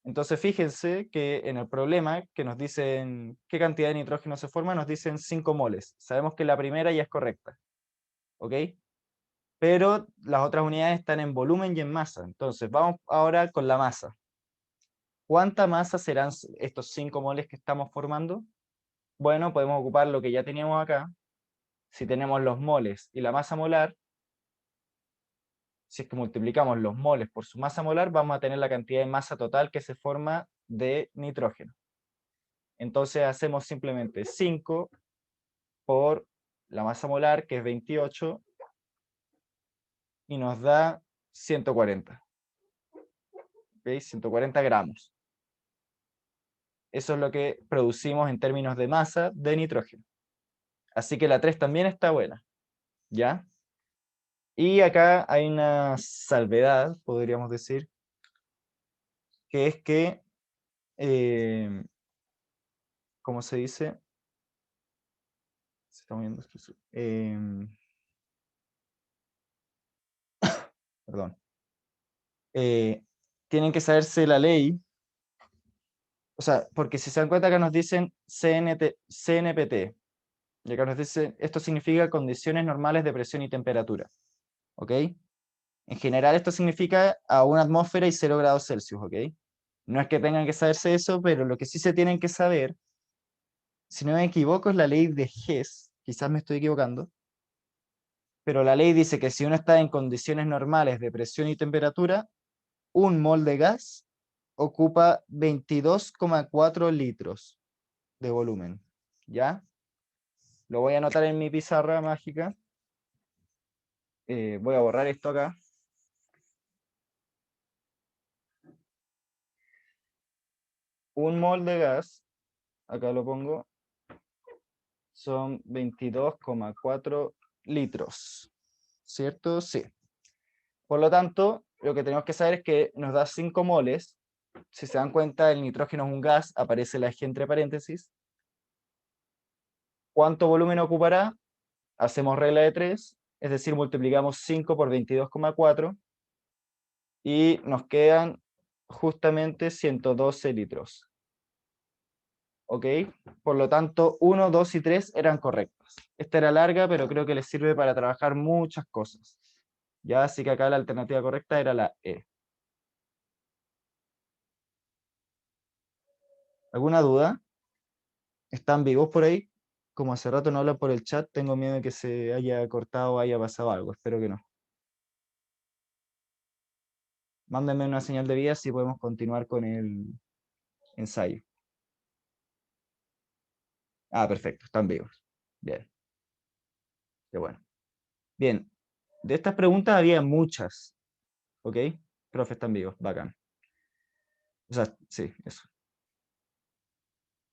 S1: Entonces fíjense que en el problema que nos dicen qué cantidad de nitrógeno se forma, nos dicen 5 moles. Sabemos que la primera ya es correcta, ¿ok? Pero las otras unidades están en volumen y en masa. Entonces vamos ahora con la masa. ¿Cuánta masa serán estos 5 moles que estamos formando? Bueno, podemos ocupar lo que ya teníamos acá. Si tenemos los moles y la masa molar, si es que multiplicamos los moles por su masa molar, vamos a tener la cantidad de masa total que se forma de nitrógeno. Entonces hacemos simplemente 5 por la masa molar, que es 28, y nos da 140. ¿Ok? 140 gramos. Eso es lo que producimos en términos de masa de nitrógeno. Así que la 3 también está buena. ¿Ya? Y acá hay una salvedad, podríamos decir, que es que, ¿cómo se dice? Se está moviendo esto. Perdón. eh, tienen que saberse la ley, o sea, porque si se dan cuenta acá nos dicen CNPT, y acá nos dice, esto significa condiciones normales de presión y temperatura, ¿ok? En general esto significa a una atmósfera y 0 grados Celsius, ¿ok? No es que tengan que saberse eso, pero lo que sí se tienen que saber, si no me equivoco, es la ley de Hess, quizás me estoy equivocando, pero la ley dice que si uno está en condiciones normales de presión y temperatura, un mol de gas ocupa 22,4 litros de volumen, ¿ya? Lo voy a anotar en mi pizarra mágica. Voy a borrar esto acá. Un mol de gas, acá lo pongo, son 22,4 litros, ¿cierto? Sí. Por lo tanto, lo que tenemos que saber es que nos da 5 moles. Si se dan cuenta, el nitrógeno es un gas, aparece la G entre paréntesis. ¿Cuánto volumen ocupará? Hacemos regla de 3, es decir, multiplicamos 5 por 22,4 y nos quedan justamente 112 litros. ¿Ok? Por lo tanto, 1, 2 y 3 eran correctas. Esta era larga, pero creo que les sirve para trabajar muchas cosas. Ya, así que acá la alternativa correcta era la E. ¿Alguna duda? ¿Están vivos por ahí? Como hace rato no hablan por el chat, tengo miedo de que se haya cortado o haya pasado algo. Espero que no. Mándenme una señal de vida si podemos continuar con el ensayo. Ah, perfecto, están vivos. Bien, qué bueno. Bien, de estas preguntas había muchas, ¿ok? Profe, están vivos, bacán. O sea, sí, eso.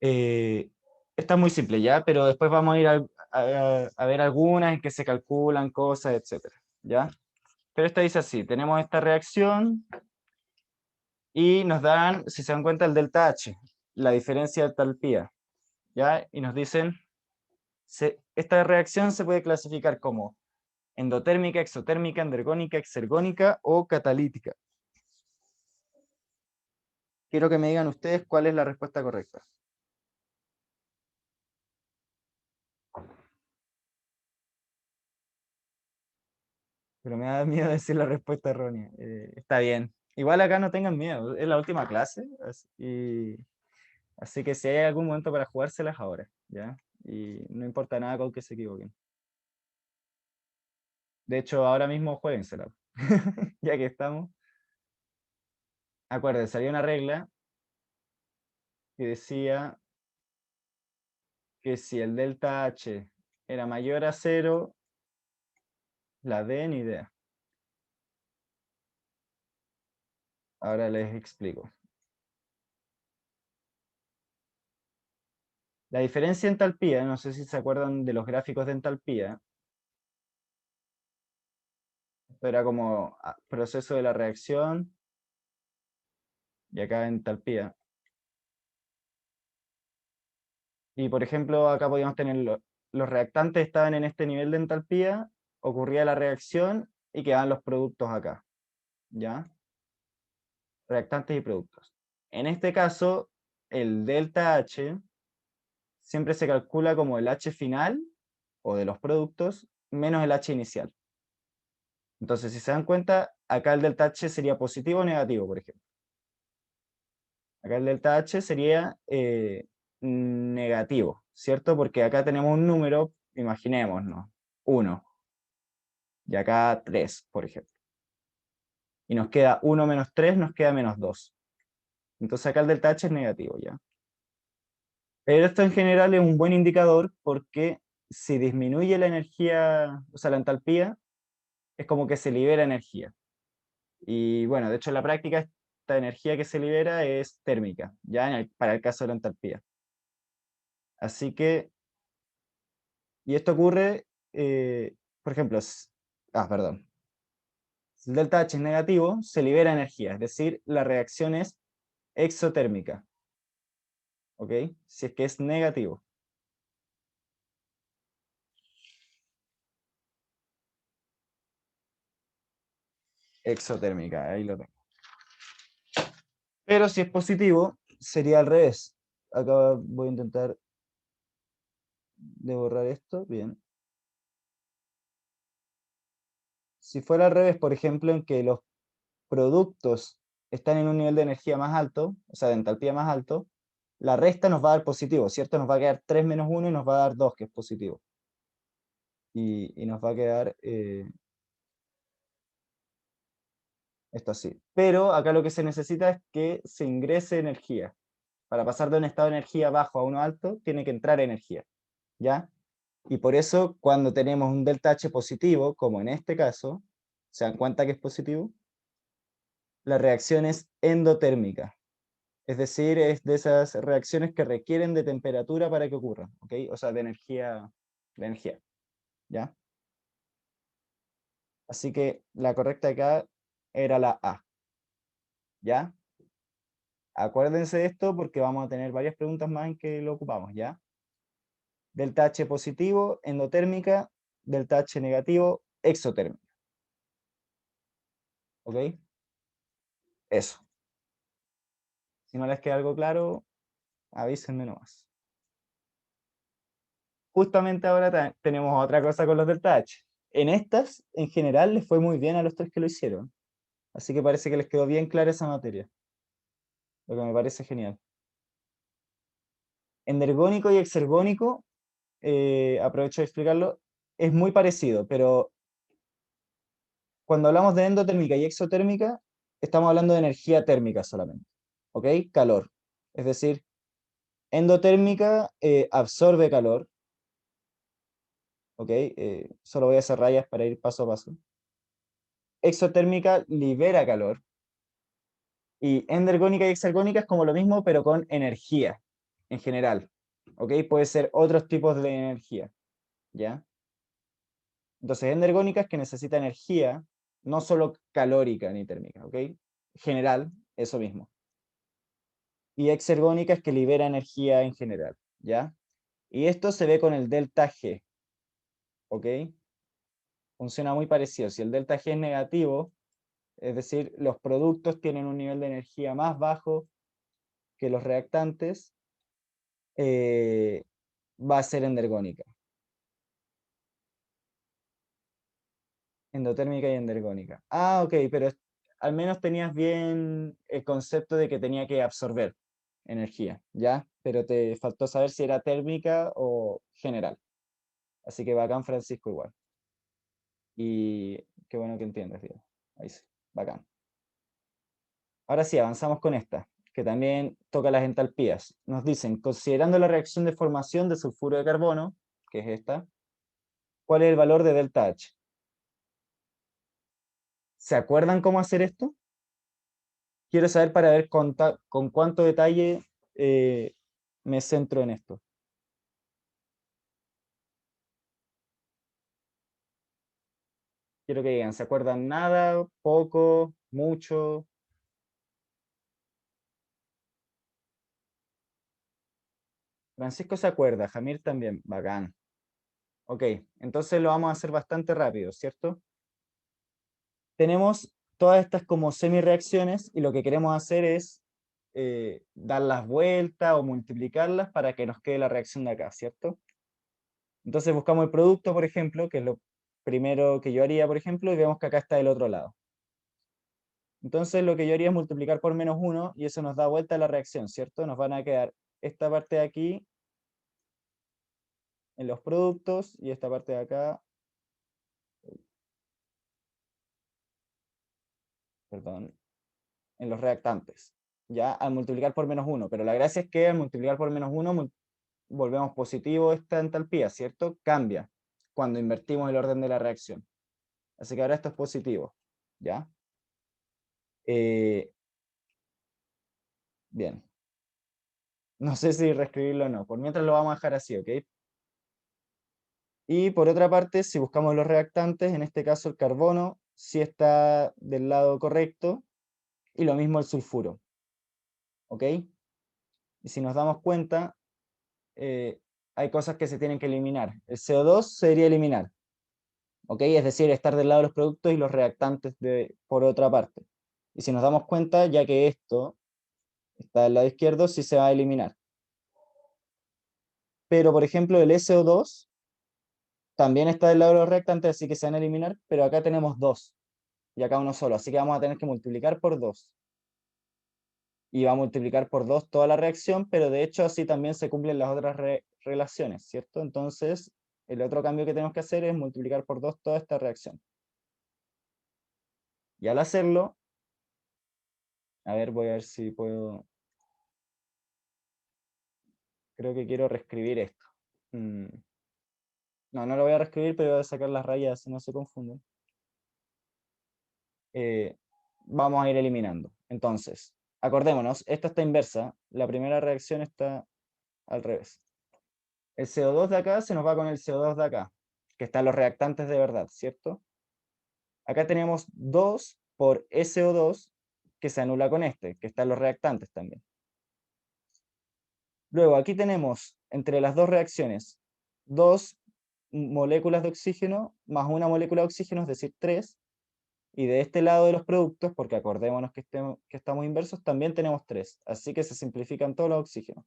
S1: Eh, Está muy simple ya, pero después vamos a ir a ver algunas en que se calculan cosas, etcétera, ¿ya? Pero esta dice así, tenemos esta reacción y nos dan, si se dan cuenta, el delta H, la diferencia de entalpía, ¿ya? Y nos dicen, esta reacción se puede clasificar como endotérmica, exotérmica, endergónica, exergónica o catalítica. Quiero que me digan ustedes cuál es la respuesta correcta. Pero me da miedo decir la respuesta errónea. Está bien. Igual acá no tengan miedo, es la última clase, así que si hay algún momento para jugárselas ahora, ¿ya? Y no importa nada con que se equivoquen. De hecho, ahora mismo juéguensela, ya que estamos. Acuérdense, había una regla que decía que si el delta H era mayor a cero, la D ni idea. Ahora les explico. La diferencia en entalpía, no sé si se acuerdan de los gráficos de entalpía, esto era como proceso de la reacción y acá entalpía. Y por ejemplo, acá podíamos tener los reactantes estaban en este nivel de entalpía, ocurría la reacción y quedaban los productos acá, ¿ya? Reactantes y productos. En este caso, el delta H siempre se calcula como el H final o de los productos menos el H inicial. Entonces, si se dan cuenta, acá el delta H sería positivo o negativo, por ejemplo. Acá el delta H sería negativo, ¿cierto? Porque acá tenemos un número, imaginémonos, 1, y acá 3, por ejemplo. Y nos queda 1 menos 3, nos queda menos 2. Entonces acá el delta H es negativo, ¿ya? Pero esto en general es un buen indicador porque si disminuye la energía, o sea, la entalpía, es como que se libera energía. Y bueno, de hecho en la práctica esta energía que se libera es térmica, ya para el caso de la entalpía. Así que, y esto ocurre, por ejemplo, perdón, si el delta H es negativo, se libera energía, es decir, la reacción es exotérmica, ¿ok? Si es que es negativo, exotérmica, ahí lo tengo. Pero si es positivo, sería al revés. Acá voy a intentar de borrar esto. Bien. Si fuera al revés, por ejemplo, en que los productos están en un nivel de energía más alto, o sea, de entalpía más alto, la resta nos va a dar positivo, ¿cierto? Nos va a quedar 3 menos 1 y nos va a dar 2 que es positivo. Y nos va a quedar esto así. Pero acá lo que se necesita es que se ingrese energía. Para pasar de un estado de energía bajo a uno alto, tiene que entrar energía, ¿ya? Y por eso, cuando tenemos un delta H positivo, como en este caso, ¿se dan cuenta que es positivo? La reacción es endotérmica. Es decir, es de esas reacciones que requieren de temperatura para que ocurran, ¿ok? O sea, de energía, ¿ya? Así que la correcta acá era la A, ¿ya? Acuérdense de esto porque vamos a tener varias preguntas más en que lo ocupamos, ¿ya? Delta H positivo, endotérmica, delta H negativo, exotérmica, ¿ok? Eso. Si no les queda algo claro, avísenme nomás. Justamente ahora tenemos otra cosa con los delta H. En estas, en general, les fue muy bien a los tres que lo hicieron. Así que parece que les quedó bien clara esa materia, lo que me parece genial. Endergónico y exergónico, aprovecho de explicarlo, es muy parecido, pero cuando hablamos de endotérmica y exotérmica, estamos hablando de energía térmica solamente, ¿ok? Calor. Es decir, endotérmica absorbe calor, ¿ok? Solo voy a hacer rayas para ir paso a paso. Exotérmica libera calor. Y endergónica y exergónica es como lo mismo, pero con energía en general, ¿ok? Puede ser otros tipos de energía, ¿ya? Entonces, endergónica es que necesita energía, no solo calórica ni térmica, ¿ok? General, eso mismo. Y exergónica es que libera energía en general, ¿ya? Y esto se ve con el delta G, ¿ok? Funciona muy parecido. Si el delta G es negativo, es decir, los productos tienen un nivel de energía más bajo que los reactantes, eh, va a ser endergónica. Endotérmica y endergónica. Ah, ok, pero al menos tenías bien el concepto de que tenía que absorber energía, ¿ya? Pero te faltó saber si era térmica o general. Así que bacán, Francisco, igual. Y qué bueno que entiendes, Diego. Ahí sí, bacán. Ahora sí, avanzamos con esta, que también toca las entalpías. Nos dicen, considerando la reacción de formación de sulfuro de carbono, que es esta, ¿cuál es el valor de delta H? ¿Se acuerdan cómo hacer esto? Quiero saber para ver con cuánto detalle eh, me centro en esto. Quiero que digan, ¿se acuerdan nada, poco, mucho? Francisco se acuerda, Jamir también, bacán. Ok, entonces lo vamos a hacer bastante rápido, ¿cierto? Tenemos todas estas como semi-reacciones y lo que queremos hacer es dar las vueltas o multiplicarlas para que nos quede la reacción de acá, ¿cierto? Entonces buscamos el producto, por ejemplo, que es lo primero que yo haría, por ejemplo, y vemos que acá está del otro lado. Entonces lo que yo haría es multiplicar por menos 1 y eso nos da vuelta a la reacción, ¿cierto? Nos van a quedar esta parte de aquí en los productos y esta parte de acá, perdón, en los reactantes, ya al multiplicar por menos 1. Pero la gracia es que al multiplicar por menos 1 volvemos positivo esta entalpía, ¿cierto? Cambia cuando invertimos el orden de la reacción. Así que ahora esto es positivo, ¿ya? Eh, bien. No sé si reescribirlo o no. Por mientras lo vamos a dejar así, ¿ok? Y por otra parte, si buscamos los reactantes, en este caso el carbono, sí está del lado correcto, y lo mismo el sulfuro, ¿ok? Y si nos damos cuenta, hay cosas que se tienen que eliminar. El CO2 se debería eliminar, ¿ok? Es decir, estar del lado de los productos y los reactantes por otra parte. Y si nos damos cuenta, ya que esto está al lado izquierdo, sí se va a eliminar. Pero, por ejemplo, el SO2 también está del lado de los reactantes, así que se van a eliminar, pero acá tenemos 2 y acá uno solo, así que vamos a tener que multiplicar por 2. Y va a multiplicar por 2 toda la reacción, pero de hecho así también se cumplen las otras relaciones, ¿cierto? Entonces, el otro cambio que tenemos que hacer es multiplicar por 2 toda esta reacción. Y al hacerlo, a ver, voy a ver si puedo... Creo que quiero reescribir esto. No, no lo voy a reescribir, pero voy a sacar las rayas, si no se confunden. Vamos a ir eliminando. Entonces, acordémonos, esta está inversa, la primera reacción está al revés. El CO2 de acá se nos va con el CO2 de acá, que están los reactantes de verdad, ¿cierto? Acá tenemos 2 por SO2 que se anula con este, que están los reactantes también. Luego, aquí tenemos entre las dos reacciones 2 moléculas de oxígeno más una molécula de oxígeno, es decir, 3. Y de este lado de los productos, porque acordémonos que estamos inversos, también tenemos 3. Así que se simplifican todos los oxígenos.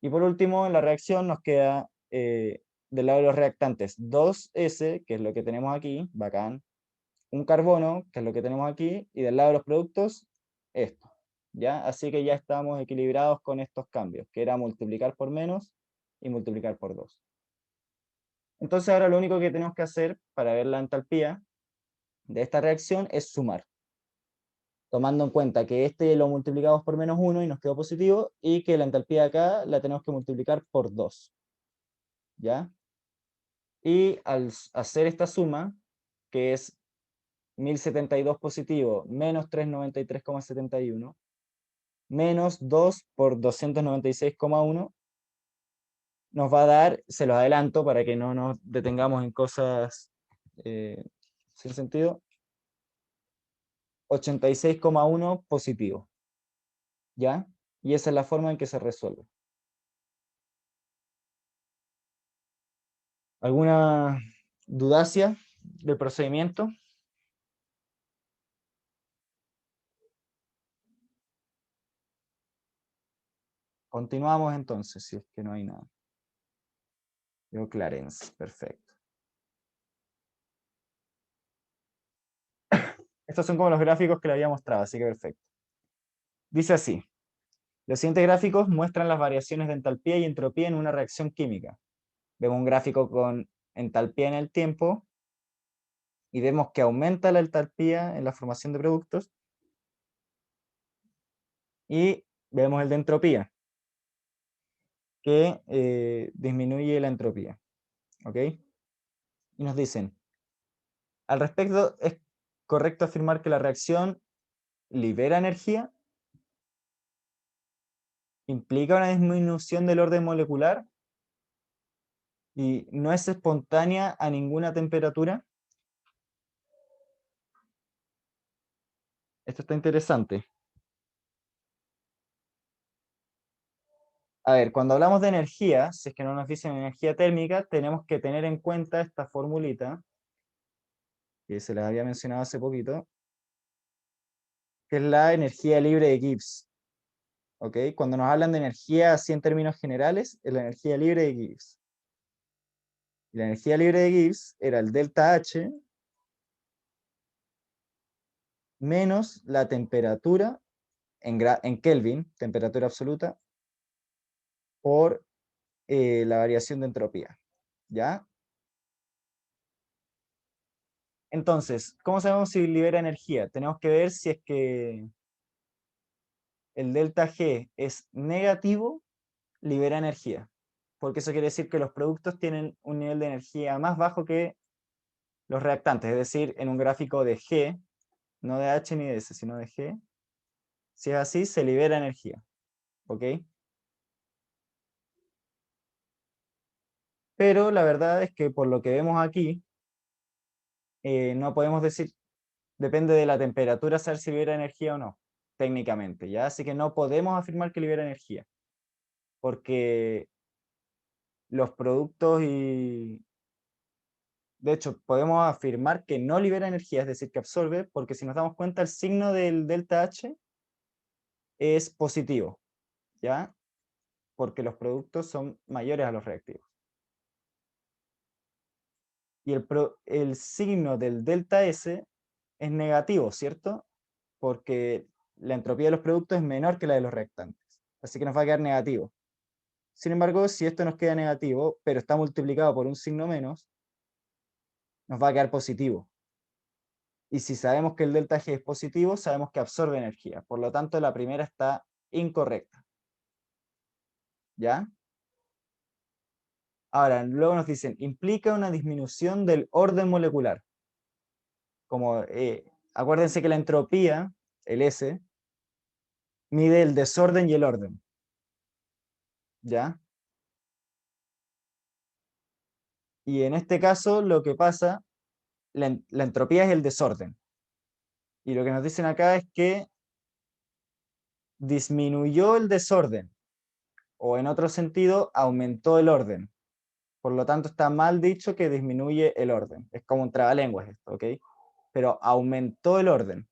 S1: Y por último, en la reacción nos queda del lado de los reactantes 2S, que es lo que tenemos aquí, bacán, un carbono, que es lo que tenemos aquí, y del lado de los productos, esto. ¿Ya? Así que ya estamos equilibrados con estos cambios, que era multiplicar por menos y multiplicar por 2. Entonces ahora lo único que tenemos que hacer para ver la entalpía de esta reacción es sumar, tomando en cuenta que este lo multiplicamos por menos 1 y nos quedó positivo, y que la entalpía de acá la tenemos que multiplicar por 2. ¿Ya? Y al hacer esta suma, que es 1072 positivo menos 393,71, menos 2 por 296,1, nos va a dar, se los adelanto para que no nos detengamos en cosas sin sentido, 86,1 positivo. ¿Ya? Y esa es la forma en que se resuelve. ¿Alguna dudacia del procedimiento? Continuamos entonces, si es que no hay nada. Yo Clarence, perfecto. Estos son como los gráficos que le había mostrado, así que perfecto. Dice así: los siguientes gráficos muestran las variaciones de entalpía y entropía en una reacción química. Vemos un gráfico con entalpía en el tiempo y vemos que aumenta la entalpía en la formación de productos, y vemos el de entropía, que disminuye la entropía. ¿Ok? Y nos dicen, al respecto, ¿es correcto afirmar que la reacción libera energía? ¿Implica una disminución del orden molecular? ¿Y no es espontánea a ninguna temperatura? Esto está interesante. A ver, cuando hablamos de energía, si es que no nos dicen energía térmica, tenemos que tener en cuenta esta formulita, que se les había mencionado hace poquito, que es la energía libre de Gibbs. ¿Ok? Cuando nos hablan de energía así en términos generales, es la energía libre de Gibbs. Y la energía libre de Gibbs era el delta H menos la temperatura en Kelvin, temperatura absoluta, por la variación de entropía. ¿Ya? Entonces, ¿cómo sabemos si libera energía? Tenemos que ver si es que el delta G es negativo, libera energía. Porque eso quiere decir que los productos tienen un nivel de energía más bajo que los reactantes. Es decir, en un gráfico de G, no de H ni de S, sino de G, si es así, se libera energía. ¿Ok? Pero la verdad es que por lo que vemos aquí, no podemos decir, depende de la temperatura, saber si libera energía o no, técnicamente, ¿ya? Así que no podemos afirmar que libera energía, porque los productos y... De hecho, podemos afirmar que no libera energía, es decir, que absorbe, porque si nos damos cuenta, el signo del delta H es positivo, ¿ya? Porque los productos son mayores a los reactivos. Y el signo del delta S es negativo, ¿cierto? Porque la entropía de los productos es menor que la de los reactantes. Así que nos va a quedar negativo. Sin embargo, si esto nos queda negativo, pero está multiplicado por un signo menos, nos va a quedar positivo. Y si sabemos que el delta G es positivo, sabemos que absorbe energía. Por lo tanto, la primera está incorrecta. ¿Ya? Ahora, luego nos dicen, implica una disminución del orden molecular. Como, acuérdense que la entropía, el S, mide el desorden y el orden. ¿Ya? Y en este caso, lo que pasa, la entropía es el desorden. Y lo que nos dicen acá es que disminuyó el desorden, o en otro sentido, aumentó el orden. Por lo tanto, está mal dicho que disminuye el orden. Es como un trabalenguas esto, ¿ok? Pero aumentó el orden.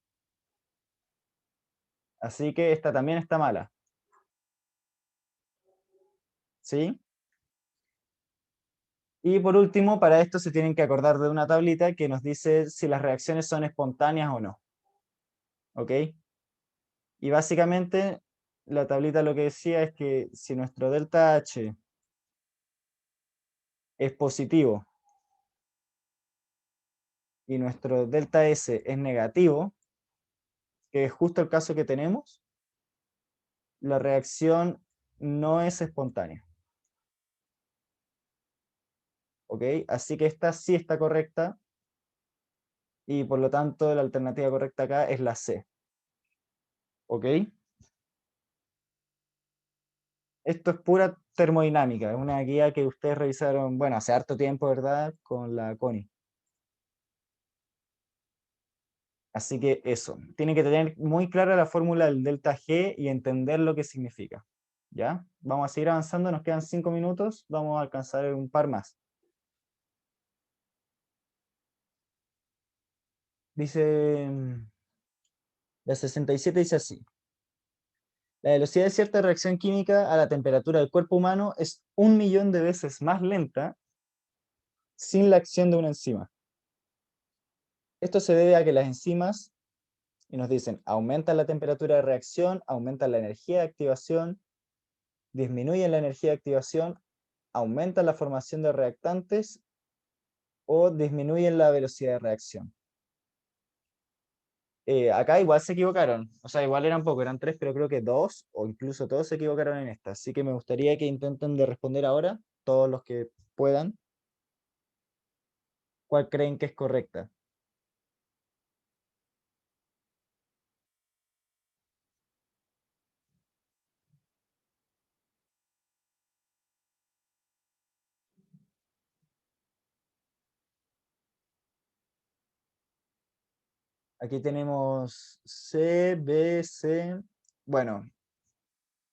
S1: Así que esta también está mala. ¿Sí? Y por último, para esto se tienen que acordar de una tablita que nos dice si las reacciones son espontáneas o no. ¿Ok? Y básicamente la tablita lo que decía es que si nuestro delta H es positivo y nuestro delta S es negativo, que es justo el caso que tenemos, la reacción no es espontánea. ¿Ok? Así que esta sí está correcta y por lo tanto la alternativa correcta acá es la C. ¿Ok? Esto es pura termodinámica, es una guía que ustedes revisaron, bueno, hace harto tiempo, ¿verdad? Con la Connie. Así que eso, tienen que tener muy clara la fórmula del delta G y entender lo que significa. ¿Ya? Vamos a seguir avanzando, nos quedan 5 minutos, vamos a alcanzar un par más. Dice, la 67 dice así. La velocidad de cierta reacción química a la temperatura del cuerpo humano es 1.000.000 de veces más lenta sin la acción de una enzima. Esto se debe a que las enzimas, y nos dicen, aumentan la temperatura de reacción, aumentan la energía de activación, disminuyen la energía de activación, aumentan la formación de reactantes o disminuyen la velocidad de reacción. Acá igual se equivocaron, o sea, igual eran pocos, eran tres, pero creo que dos o incluso todos se equivocaron en esta. Así que me gustaría que intenten de responder ahora, todos los que puedan, cuál creen que es correcta. Aquí tenemos C, B, C. Bueno,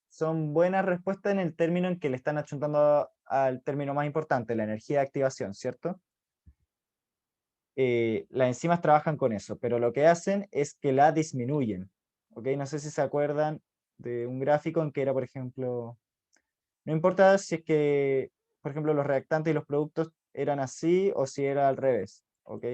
S1: son buenas respuestas en el término en que le están achuntando al término más importante, la energía de activación, ¿cierto? Las enzimas trabajan con eso, pero lo que hacen es que la disminuyen. ¿Ok? No sé si se acuerdan de un gráfico en que era, por ejemplo, no importa si es que, por ejemplo, los reactantes y los productos eran así o si era al revés. ¿Ok?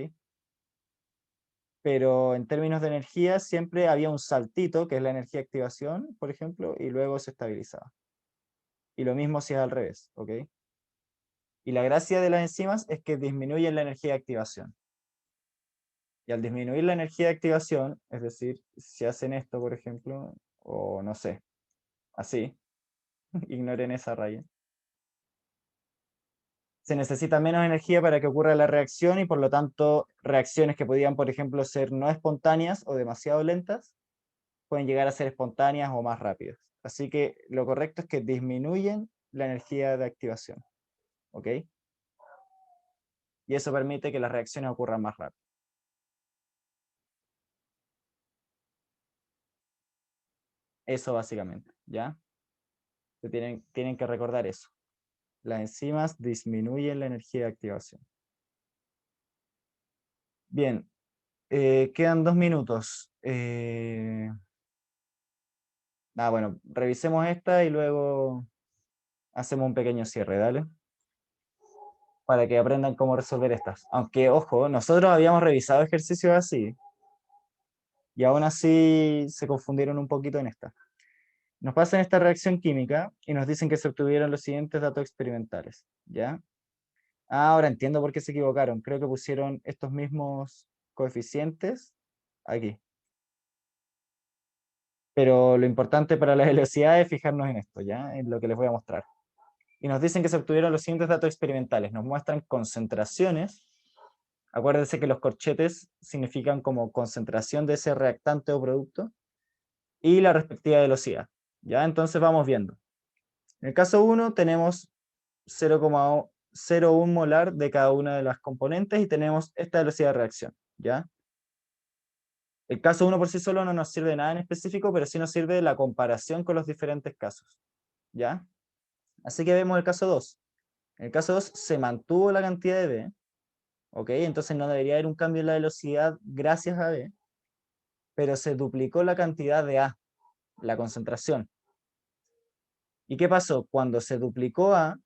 S1: Pero en términos de energía siempre había un saltito, que es la energía de activación, por ejemplo, y luego se estabilizaba. Y lo mismo si es al revés. ¿Ok? Y la gracia de las enzimas es que disminuyen la energía de activación. Y al disminuir la energía de activación, es decir, si hacen esto, por ejemplo, o no sé, así, ignoren esa raya, se necesita menos energía para que ocurra la reacción y por lo tanto reacciones que podían, por ejemplo, ser no espontáneas o demasiado lentas, pueden llegar a ser espontáneas o más rápidas. Así que lo correcto es que disminuyen la energía de activación. ¿Ok? Y eso permite que las reacciones ocurran más rápido. Eso básicamente, ¿ya? Tienen que recordar eso. Las enzimas disminuyen la energía de activación. Bien, quedan 2 minutos. Bueno, revisemos esta y luego hacemos un pequeño cierre, dale, para que aprendan cómo resolver estas. Aunque, ojo, nosotros habíamos revisado ejercicios así y aún así se confundieron un poquito en esta. Nos pasan esta reacción química y nos dicen que se obtuvieron los siguientes datos experimentales, ¿ya? Ahora entiendo por qué se equivocaron. Creo que pusieron estos mismos coeficientes aquí. Pero lo importante para la velocidad es fijarnos en esto, ¿ya? En lo que les voy a mostrar. Y nos dicen que se obtuvieron los siguientes datos experimentales. Nos muestran concentraciones. Acuérdense que los corchetes significan como concentración de ese reactante o producto y la respectiva velocidad, ¿ya? Entonces vamos viendo. En el caso 1 tenemos 0,01 molar de cada una de las componentes y tenemos esta velocidad de reacción, ¿ya? El caso 1 por sí solo no nos sirve de nada en específico, pero sí nos sirve de la comparación con los diferentes casos, ¿ya? Así que vemos el caso 2. En el caso 2 se mantuvo la cantidad de B, ¿ok? Entonces no debería haber un cambio en la velocidad gracias a B, pero se duplicó la cantidad de A, la concentración. ¿Y qué pasó? Cuando se duplicó A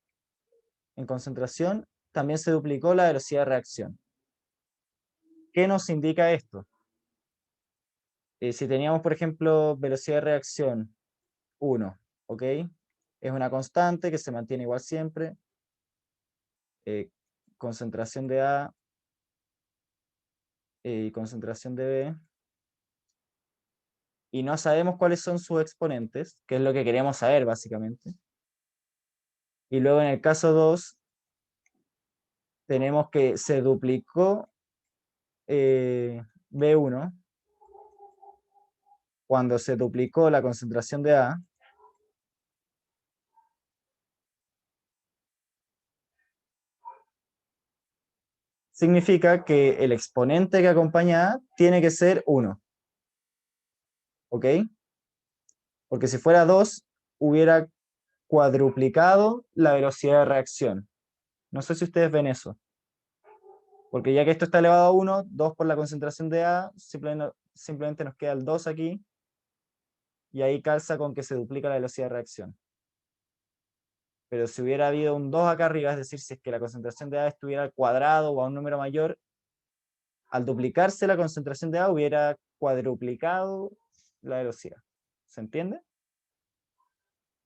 S1: en concentración, también se duplicó la velocidad de reacción. ¿Qué nos indica esto? Si teníamos, por ejemplo, velocidad de reacción 1, ¿ok? Es una constante que se mantiene igual siempre. Concentración de A y concentración de B. Y no sabemos cuáles son sus exponentes, que es lo que queremos saber básicamente. Y luego en el caso 2, tenemos que se duplicó B1 cuando se duplicó la concentración de A. Significa que el exponente que acompaña A tiene que ser 1. ¿Ok? Porque si fuera 2, hubiera cuadruplicado la velocidad de reacción. No sé si ustedes ven eso. Porque ya que esto está elevado a 1, 2 por la concentración de A, simplemente nos queda el 2 aquí, y ahí calza con que se duplica la velocidad de reacción. Pero si hubiera habido un 2 acá arriba, es decir, si es que la concentración de A estuviera al cuadrado o a un número mayor, al duplicarse la concentración de A hubiera cuadruplicado la velocidad. ¿Se entiende?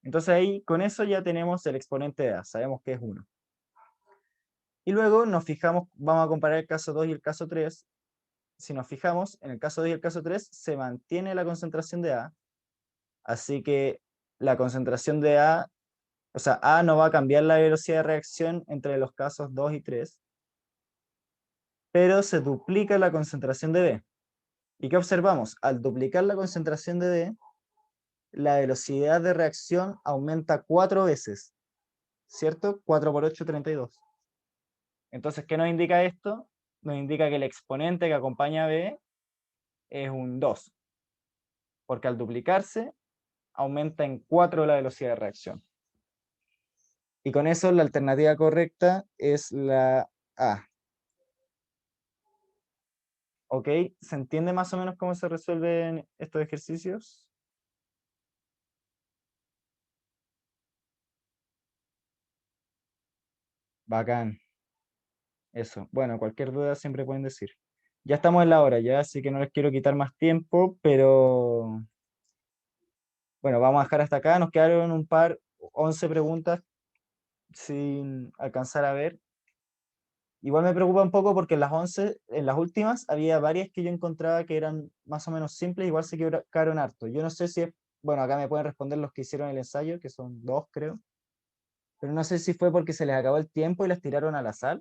S1: Entonces ahí con eso ya tenemos el exponente de A, sabemos que es 1. Y luego nos fijamos, vamos a comparar el caso 2 y el caso 3. Si nos fijamos, en el caso 2 y el caso 3 se mantiene la concentración de A, así que la concentración de A, o sea, A no va a cambiar la velocidad de reacción entre los casos 2 y 3, pero se duplica la concentración de B. ¿Y qué observamos? Al duplicar la concentración de B, la velocidad de reacción aumenta 4 veces, ¿cierto? 4 por 8, 32. Entonces, ¿qué nos indica esto? Nos indica que el exponente que acompaña a B es un 2, porque al duplicarse aumenta en 4 la velocidad de reacción. Y con eso la alternativa correcta es la A. ¿Ok? ¿Se entiende más o menos cómo se resuelven estos ejercicios? Bacán. Eso. Bueno, cualquier duda siempre pueden decir. Ya estamos en la hora ya, así que no les quiero quitar más tiempo, pero bueno, vamos a dejar hasta acá. Nos quedaron 11 preguntas sin alcanzar a ver. Igual me preocupa un poco porque en las 11, en las últimas, había varias que yo encontraba que eran más o menos simples, igual se quedaron harto. Yo no sé si es, bueno, acá me pueden responder los que hicieron el ensayo, que son dos, creo, pero no sé si fue porque se les acabó el tiempo y las tiraron al azar,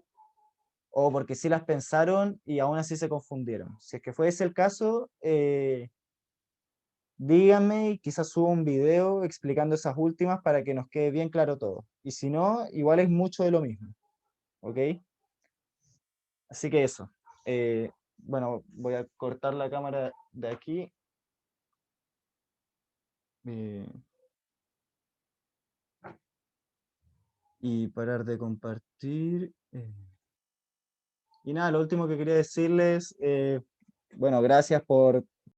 S1: o porque sí las pensaron y aún así se confundieron. Si es que fue ese el caso, díganme y quizás suba un video explicando esas últimas para que nos quede bien claro todo. Y si no, igual es mucho de lo mismo, ¿ok? Así que eso. Bueno, voy a cortar la cámara de aquí eh, y parar de compartir. Y nada, lo último que quería decirles, bueno, gracias por